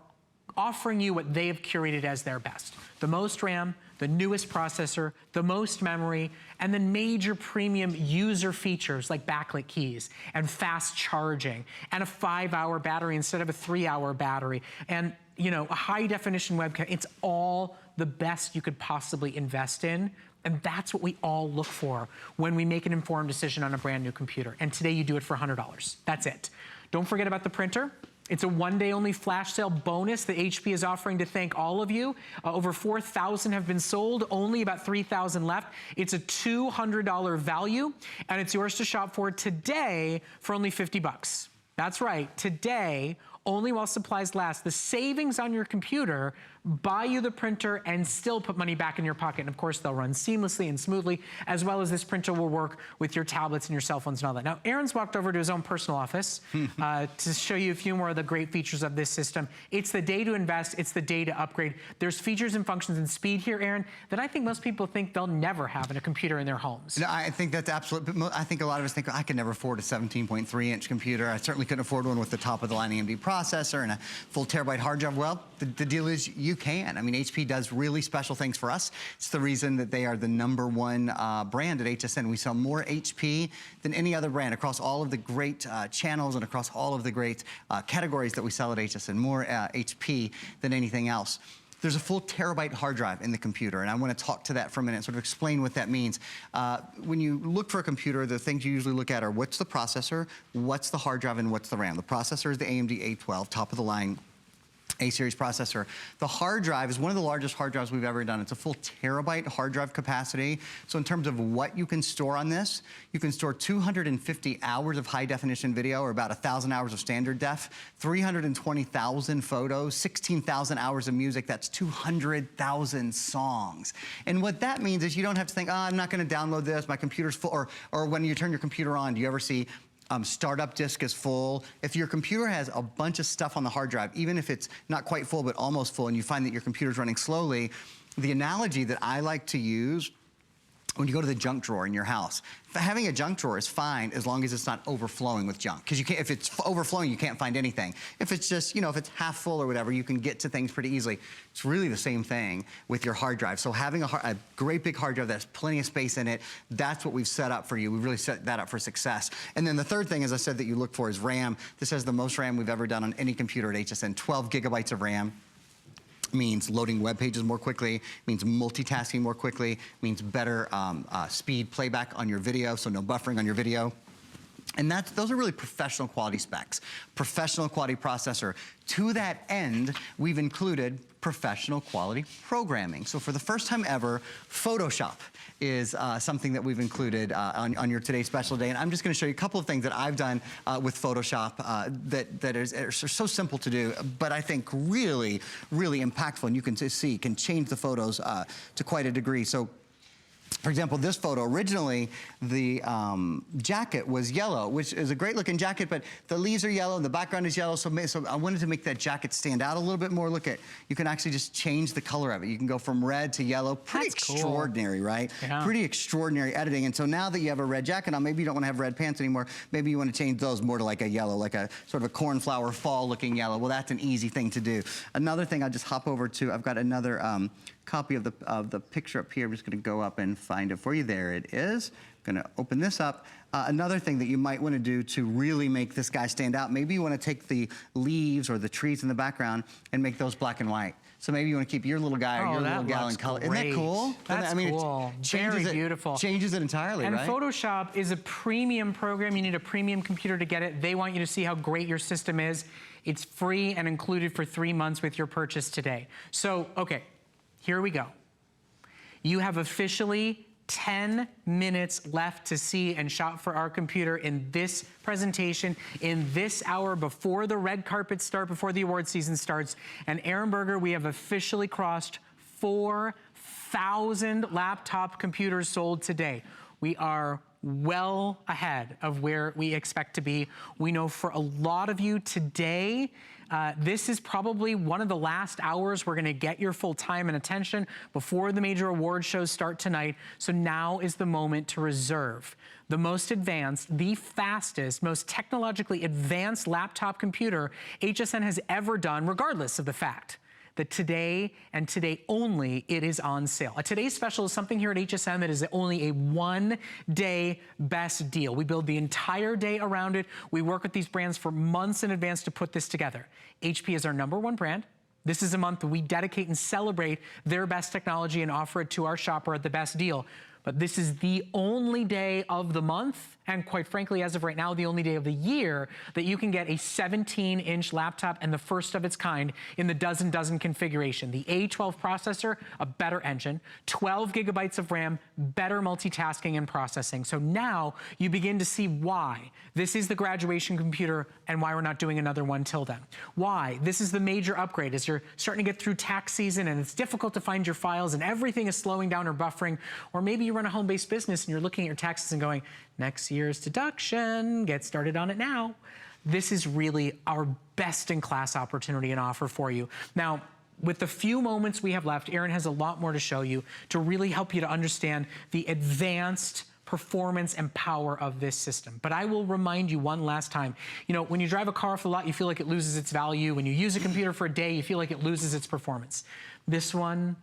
offering you what they have curated as their best. The most RAM, the newest processor, the most memory, and then major premium user features like backlit keys and fast charging and a 5-hour battery instead of a 3-hour battery, and a high definition webcam. It's all the best you could possibly invest in. And that's what we all look for when we make an informed decision on a brand new computer. And today you do it for $100. That's it. Don't forget about the printer. It's a 1-day only flash sale bonus that HP is offering to thank all of you. Over 4,000 have been sold, only about 3,000 left. It's a $200 value, and it's yours to shop for today for only 50 bucks. That's right, today, only while supplies last. The savings on your computer buy you the printer and still put money back in your pocket. And of course, they'll run seamlessly and smoothly, as well as this printer will work with your tablets and your cell phones and all that. Now, Aaron's walked over to his own personal office to show you a few more of the great features of this system. It's the day to invest. It's the day to upgrade. There's features and functions and speed here, Aaron, that I think most people think they'll never have in a computer in their homes. No, I think that's absolute. I think a lot of us think, I could never afford a 17.3-inch computer. I certainly couldn't afford one with the top-of-the-line AMD processor and a full terabyte hard drive. Well, the deal is you can. I mean, HP does really special things for us. It's the reason that they are the #1 brand at HSN. We sell more HP than any other brand across all of the great channels and across all of the great categories that we sell at HSN. More HP than anything else. There's a full terabyte hard drive in the computer, and I want to talk to that for a minute, sort of explain what that means. When you look for a computer, the things you usually look at are what's the processor, what's the hard drive, and what's the RAM. The processor is the AMD A12, top of the line A-series processor. The hard drive is one of the largest hard drives we've ever done. It's a full terabyte hard drive capacity. So in terms of what you can store on this, you can store 250 hours of high definition video, or about 1,000 hours of standard def, 320,000 photos, 16,000 hours of music. That's 200,000 songs. And what that means is you don't have to think, I'm not going to download this, my computer's full, or when you turn your computer on, do you ever see startup disk is full? If your computer has a bunch of stuff on the hard drive, even if it's not quite full but almost full, and you find that your computer's running slowly, the analogy that I like to use when you go to the junk drawer in your house, having a junk drawer is fine as long as it's not overflowing with junk. Because you can't, if it's overflowing, you can't find anything. If it's just, if it's half full or whatever, you can get to things pretty easily. It's really the same thing with your hard drive. So having a great big hard drive that has plenty of space in it, that's what we've set up for you. We've really set that up for success. And then the third thing, as I said, that you look for is RAM. This has the most RAM we've ever done on any computer at HSN, 12 gigabytes of RAM. Means loading web pages more quickly, means multitasking more quickly, means better speed playback on your video, so no buffering on your video. And those are really professional quality specs, professional quality processor. To that end, we've included professional quality programming. So for the first time ever, Photoshop is something that we've included on your Today Special Day. And I'm just gonna show you a couple of things that I've done with Photoshop that are so simple to do, but I think really, really impactful. And you can see, can change the photos to quite a degree. So, for example, this photo, originally the jacket was yellow, which is a great looking jacket, but the leaves are yellow and the background is yellow, so I wanted to make that jacket stand out a little bit more. Look at, you can actually just change the color of it. You can go from red to yellow. Pretty extraordinary, right? Yeah. Pretty extraordinary editing. And so now that you have a red jacket on, maybe you don't want to have red pants anymore. Maybe you want to change those more to like a yellow, like a sort of a cornflower fall looking yellow. Well, that's an easy thing to do. Another thing I'll just hop over to, I've got another copy of the picture up here. I'm just gonna go up and find it for you. There it is. I'm gonna open this up. Another thing that you might wanna do to really make this guy stand out, maybe you wanna take the leaves or the trees in the background and make those black and white. So maybe you wanna keep your little guy or your little gal in color. Isn't that cool? That's cool. Very beautiful. Changes it entirely, right? And Photoshop is a premium program. You need a premium computer to get it. They want you to see how great your system is. It's free and included for 3 months with your purchase today. So, okay. Here we go. You have officially 10 minutes left to see and shop for our computer in this presentation, in this hour before the red carpets start, before the award season starts. And Aaron Berger, we have officially crossed 4,000 laptop computers sold today. We are well ahead of where we expect to be. We know for a lot of you today, this is probably one of the last hours we're gonna get your full time and attention before the major award shows start tonight. So now is the moment to reserve the most advanced, the fastest, most technologically advanced laptop computer HSN has ever done, regardless of the fact that today and today only it is on sale. A today's special is something here at HSN that is only a one-day best deal. We build the entire day around it. We work with these brands for months in advance to put this together. HP is our #1 brand. This is a month that we dedicate and celebrate their best technology and offer it to our shopper at the best deal. But this is the only day of the month, and quite frankly, as of right now, the only day of the year that you can get a 17-inch laptop and the first of its kind in the dozen configuration. The A12 processor, a better engine, 12 gigabytes of RAM, better multitasking and processing. So now you begin to see why this is the graduation computer and why we're not doing another one till then. Why this is the major upgrade as you're starting to get through tax season and it's difficult to find your files and everything is slowing down or buffering, or maybe you run a home-based business and you're looking at your taxes and going, next year's deduction, get started on it now. This is really our best-in-class opportunity and offer for you. Now, with the few moments we have left, Aaron has a lot more to show you to really help you to understand the advanced performance and power of this system. But I will remind you one last time, you know, when you drive a car off the lot, you feel like it loses its value. When you use a computer for a day, you feel like it loses its performance. This one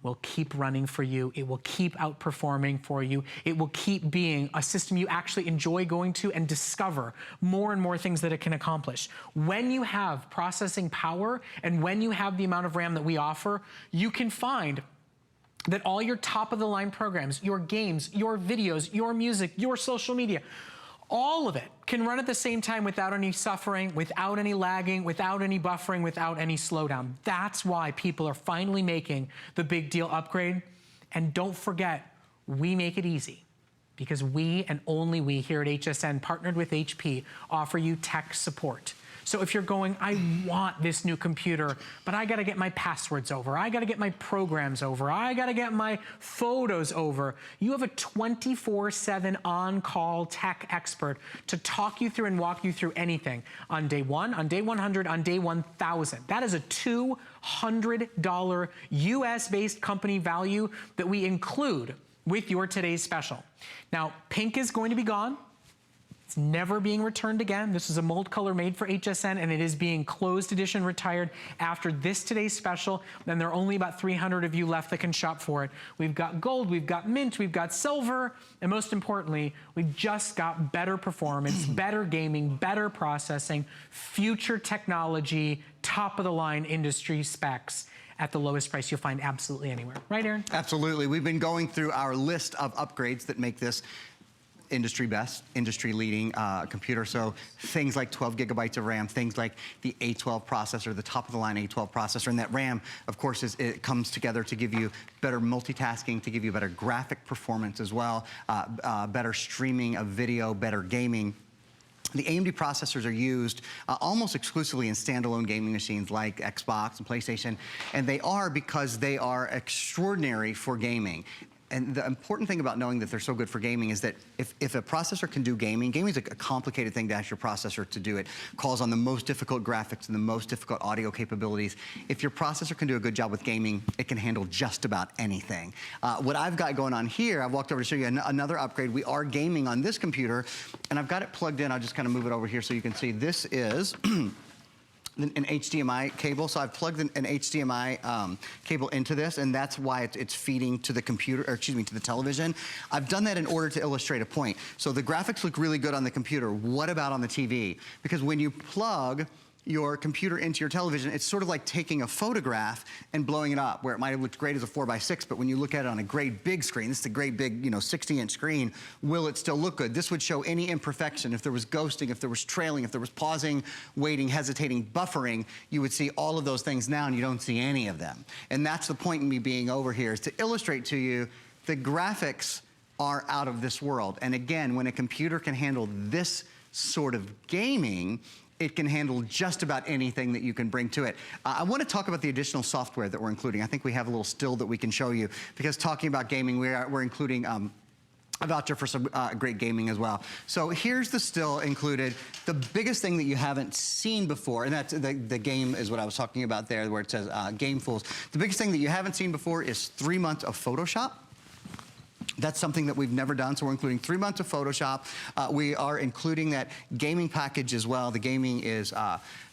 will keep running for you. It will keep outperforming for you. It will keep being a system you actually enjoy going to and discover more and more things that it can accomplish. When you have processing power and when you have the amount of RAM that we offer, you can find that all your top-of-the-line programs, your games, your videos, your music, your social media, all of it can run at the same time without any suffering, without any lagging, without any buffering, without any slowdown. That's why people are finally making the big deal upgrade. And don't forget, we make it easy because we and only we here at HSN, partnered with HP, offer you tech support. So if you're going, I want this new computer, but I gotta get my passwords over, I gotta get my programs over, I gotta get my photos over, you have a 24/7 on-call tech expert to talk you through and walk you through anything on day 1, on day 100, on day 1,000. That is a $200 US-based company value that we include with your today's special. Now, pink is going to be gone. It's never being returned again. This is a mold color made for HSN, and it is being closed edition retired after this today's special. And there are only about 300 of you left that can shop for it. We've got gold, we've got mint, we've got silver, and most importantly, we've just got better performance, better gaming, better processing, future technology, top-of-the-line industry specs at the lowest price you'll find absolutely anywhere. Right, Aaron? Absolutely. We've been going through our list of upgrades that make this industry best, industry leading computer. So things like 12 gigabytes of RAM, things like the A12 processor, the top of the line A12 processor, and that RAM, of course, it comes together to give you better multitasking, to give you better graphic performance as well, better streaming of video, better gaming. The AMD processors are used almost exclusively in standalone gaming machines like Xbox and PlayStation, and they are because they are extraordinary for gaming. And the important thing about knowing that they're so good for gaming is that if a processor can do gaming is a complicated thing to ask your processor to do. It calls on the most difficult graphics and the most difficult audio capabilities. If your processor can do a good job with gaming, it can handle just about anything. What I've got going on here, I've walked over to show you another upgrade. We are gaming on this computer, and I've got it plugged in. I'll just kind of move it over here so you can see. This is an HDMI cable, so I've plugged an HDMI cable into this, and that's why it's feeding to the computer, or excuse me, to the television. I've done that in order to illustrate a point. So the graphics look really good on the computer. What about on the TV? Because when you plug your computer into your television, it's sort of like taking a photograph and blowing it up, where it might have looked great as a 4:6, but when you look at it on a great big screen, this is a great big, 60-inch screen, will it still look good? This would show any imperfection. If there was ghosting, if there was trailing, if there was pausing, waiting, hesitating, buffering, you would see all of those things now, and you don't see any of them. And that's the point in me being over here, is to illustrate to you the graphics are out of this world. And again, when a computer can handle this sort of gaming, it can handle just about anything that you can bring to it. I want to talk about the additional software that we're including. I think we have a little still that we can show you, because talking about gaming, we're including a voucher for some great gaming as well. So here's the still included. The biggest thing that you haven't seen before, and that's the game is what I was talking about there, where it says Gamefuls. The biggest thing that you haven't seen before is 3 months of Photoshop. That's something that we've never done, so we're including 3 months of Photoshop. We are including that gaming package as well. The gaming is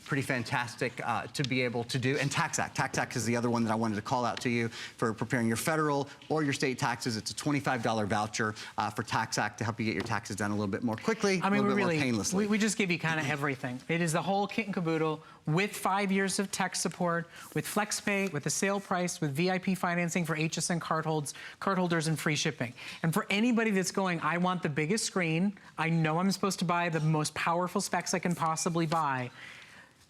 pretty fantastic to be able to do. And Tax Act. Tax Act is the other one that I wanted to call out to you for preparing your federal or your state taxes. It's a $25 voucher for Tax Act to help you get your taxes done a little bit more quickly, a little bit more painlessly. We just give you kind of everything. It is the whole kit and caboodle with 5 years of tech support, with FlexPay, with a sale price, with VIP financing for HSN cardholders and free shipping. And for anybody that's going, I want the biggest screen, I know I'm supposed to buy the most powerful specs I can possibly buy,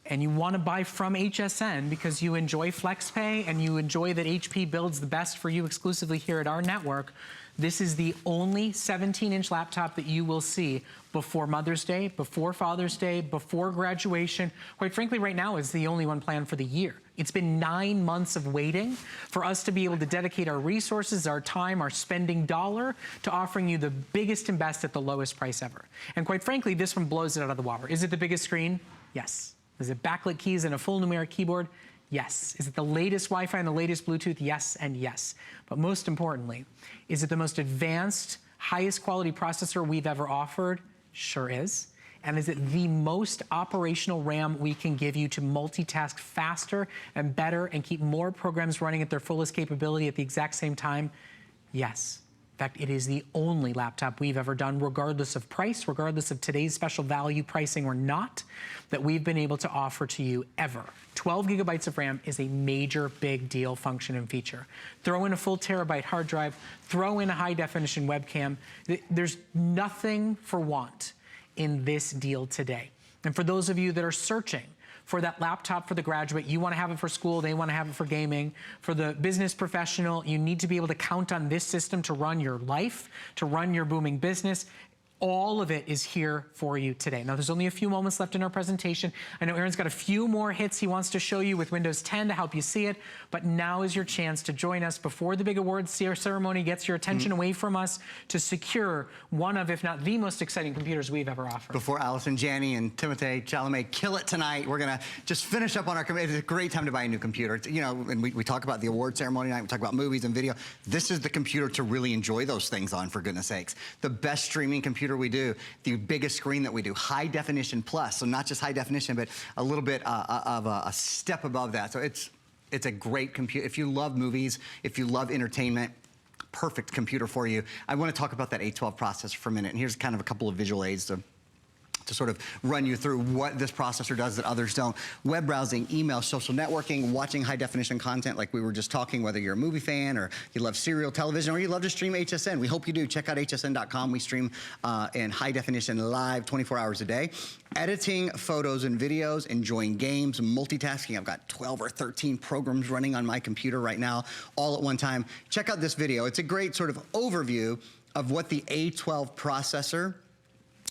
and you want to buy from HSN because you enjoy FlexPay and you enjoy that HP builds the best for you exclusively here at our network, this is the only 17-inch laptop that you will see before Mother's Day, before Father's Day, before graduation. Quite frankly, right now is the only one planned for the year. It's been 9 months of waiting for us to be able to dedicate our resources, our time, our spending dollar to offering you the biggest and best at the lowest price ever. And quite frankly, this one blows it out of the water. Is it the biggest screen? Yes. Is it backlit keys and a full numeric keyboard? Yes. Is it the latest Wi-Fi and the latest Bluetooth? Yes and yes. But most importantly, is it the most advanced, highest quality processor we've ever offered? Sure is. And is it the most operational RAM we can give you to multitask faster and better and keep more programs running at their fullest capability at the exact same time? Yes. In fact, it is the only laptop we've ever done, regardless of price, regardless of today's special value pricing or not, that we've been able to offer to you ever. 12 gigabytes of RAM is a major big deal function and feature. Throw in a full terabyte hard drive, throw in a high definition webcam. There's nothing for want in this deal today. And for those of you that are searching for that laptop for the graduate, you want to have it for school, they want to have it for gaming. For the business professional, you need to be able to count on this system to run your life, to run your booming business. All of it is here for you today. Now, there's only a few moments left in our presentation. I know Aaron's got a few more hits he wants to show you with Windows 10 to help you see it, but now is your chance to join us before the big awards ceremony gets your attention away from us to secure one of, if not the most exciting computers we've ever offered. Before Allison Janney and Timothée Chalamet kill it tonight, we're gonna just finish up on our computer. It's a great time to buy a new computer. It's, and we talk about the award ceremony tonight, we talk about movies and video. This is the computer to really enjoy those things on, for goodness sakes. The best streaming computer we do, the biggest screen that we do, high definition plus, so not just high definition, but a little bit of a step above that. So it's a great computer. If you love movies, if you love entertainment, perfect computer for you. I want to talk about that A12 processor for a minute, and here's kind of a couple of visual aids to to sort of run you through what this processor does that others don't. Web browsing, email, social networking, watching high definition content like we were just talking, whether you're a movie fan or you love serial television or you love to stream HSN. We hope you do. Check out hsn.com. We stream in high definition live 24 hours a day. Editing photos and videos, enjoying games, multitasking. I've got 12 or 13 programs running on my computer right now, all at one time. Check out this video. It's a great sort of overview of what the A12 processor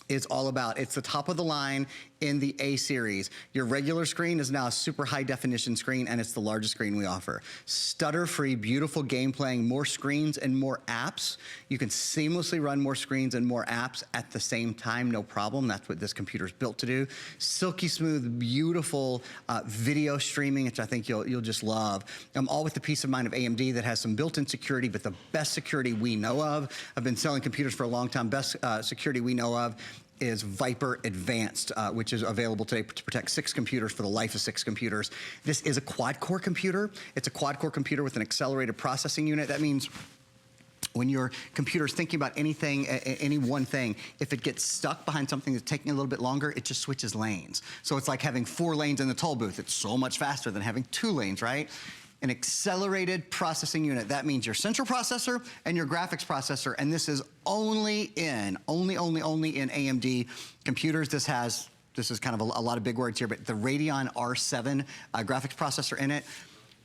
is all about. It's the top of the line in the A series. Your regular screen is now a super high definition screen, and it's the largest screen we offer. Stutter-free, beautiful game playing, more screens and more apps. You can seamlessly run more screens and more apps at the same time, no problem. That's what this computer's built to do. Silky smooth, beautiful video streaming, which I think you'll just love. All with the peace of mind of AMD that has some built-in security, but the best security we know of. I've been selling computers for a long time. Best security we know of is Viper Advanced, which is available today to protect 6 computers for the life of 6 computers. This is a quad-core computer. It's a quad-core computer with an accelerated processing unit. That means when your computer's thinking about anything, any one thing, if it gets stuck behind something that's taking a little bit longer, it just switches lanes. So it's like having 4 lanes in the toll booth. It's so much faster than having 2 lanes, right? An accelerated processing unit. That means your central processor and your graphics processor, and this is only in AMD computers. This is kind of a lot of big words here, but the Radeon R7 graphics processor in it.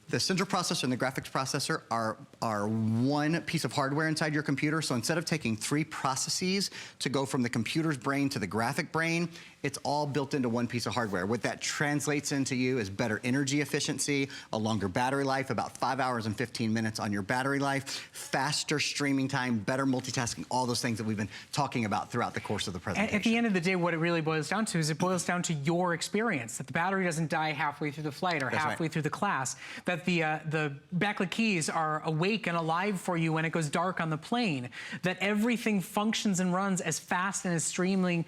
The central processor and the graphics processor are one piece of hardware inside your computer. So instead of taking 3 processes to go from the computer's brain to the graphic brain, it's all built into one piece of hardware. What that translates into you is better energy efficiency, a longer battery life, about 5 hours and 15 minutes on your battery life, faster streaming time, better multitasking, all those things that we've been talking about throughout the course of the presentation. At the end of the day, what it really boils down to is it boils down to your experience, that the battery doesn't die halfway through the flight or halfway through the class, that the backlit keys are awake and alive for you when it goes dark on the plane, that everything functions and runs as fast and as streaming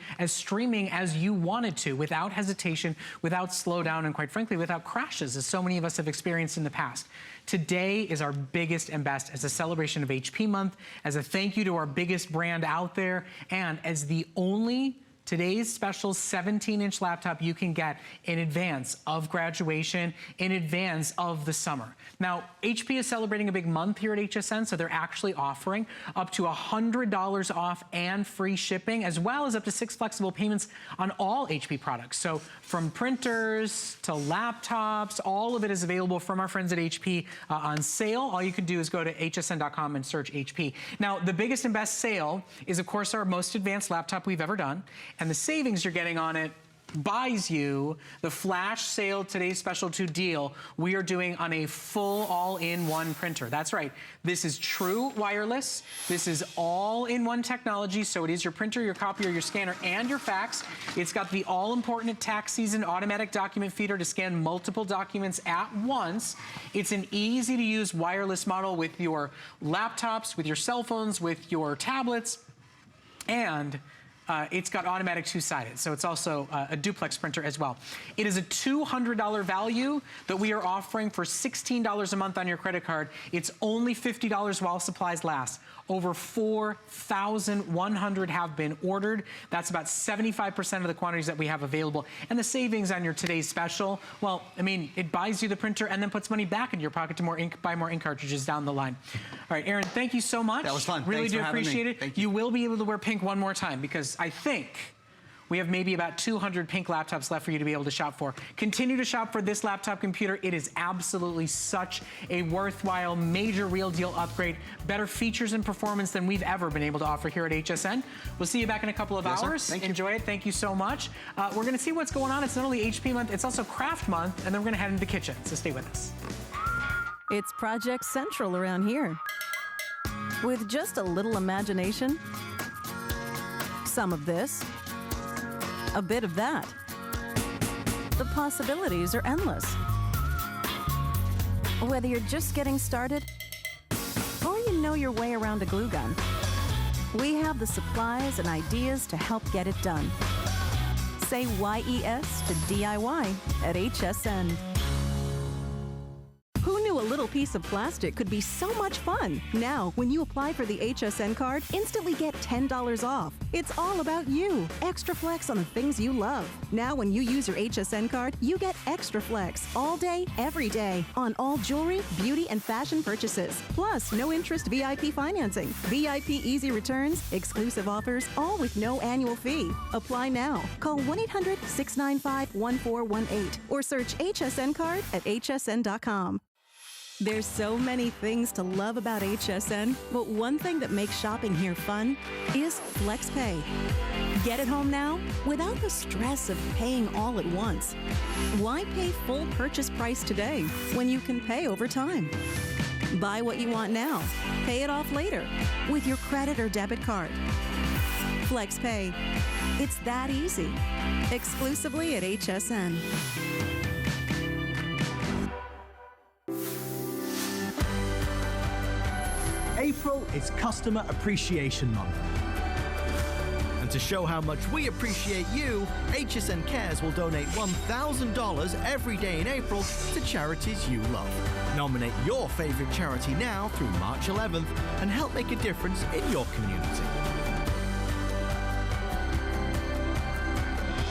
as you want it to, without hesitation, without slowdown, and quite frankly, without crashes, as so many of us have experienced in the past. Today is our biggest and best as a celebration of HP Month, as a thank you to our biggest brand out there, and as the only today's special 17-inch laptop you can get in advance of graduation, in advance of the summer. Now, HP is celebrating a big month here at HSN, so they're actually offering up to $100 off and free shipping, as well as up to 6 flexible payments on all HP products. So from printers to laptops, all of it is available from our friends at HP on sale. All you can do is go to hsn.com and search HP. Now, the biggest and best sale is, of course, our most advanced laptop we've ever done. And the savings you're getting on it buys you the flash sale today's special 2 deal we are doing on a full all-in-one printer. That's right. This is true wireless. This is all-in-one technology. So it is your printer, your copier, your scanner, and your fax. It's got the all-important tax season automatic document feeder to scan multiple documents at once. It's an easy-to-use wireless model with your laptops, with your cell phones, with your tablets, and it's got automatic 2-sided, so it's also a duplex printer as well. It is a $200 value that we are offering for $16 a month on your credit card. It's only $50 while supplies last. Over 4,100 have been ordered. That's about 75% of the quantities that we have available. And the savings on your today's special, well, I mean, it buys you the printer and then puts money back into your pocket to buy more ink cartridges down the line. All right, Aaron, thank you so much. That was fun. Really Thanks do for having appreciate me. it. Thank you. You will be able to wear pink one more time, because I think we have maybe about 200 pink laptops left for you to be able to shop for. Continue to shop for this laptop computer. It is absolutely such a worthwhile, major, real deal upgrade. Better features and performance than we've ever been able to offer here at HSN. We'll see you back in a couple of hours. Enjoy it. Thank you so much. We're going to see what's going on. It's not only HP Month, it's also Craft Month, and then we're going to head into the kitchen. So stay with us. It's Project Central around here. With just a little imagination, some of this, a bit of that. The possibilities are endless. Whether you're just getting started or you know your way around a glue gun, we have the supplies and ideas to help get it done. Say YES to DIY at HSN. Who knew a little little piece of plastic could be so much fun. Now, when you apply for the HSN card, instantly get $10 off. It's all about you. Extra flex on the things you love. Now, when you use your HSN card, you get extra flex all day, every day on all jewelry, beauty, and fashion purchases. Plus, no interest VIP financing, VIP easy returns, exclusive offers, all with no annual fee. Apply now. Call 1-800-695-1418 or search HSN card at hsn.com. There's so many things to love about HSN, but one thing that makes shopping here fun is FlexPay. Get it home now without the stress of paying all at once. Why pay full purchase price today when you can pay over time? Buy what you want now, pay it off later with your credit or debit card. FlexPay. It's that easy. Exclusively at HSN. April is Customer Appreciation Month. And to show how much we appreciate you, HSN Cares will donate $1,000 every day in April to charities you love. Nominate your favorite charity now through March 11th and help make a difference in your community.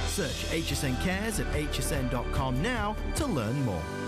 Search HSN Cares at hsn.com now to learn more.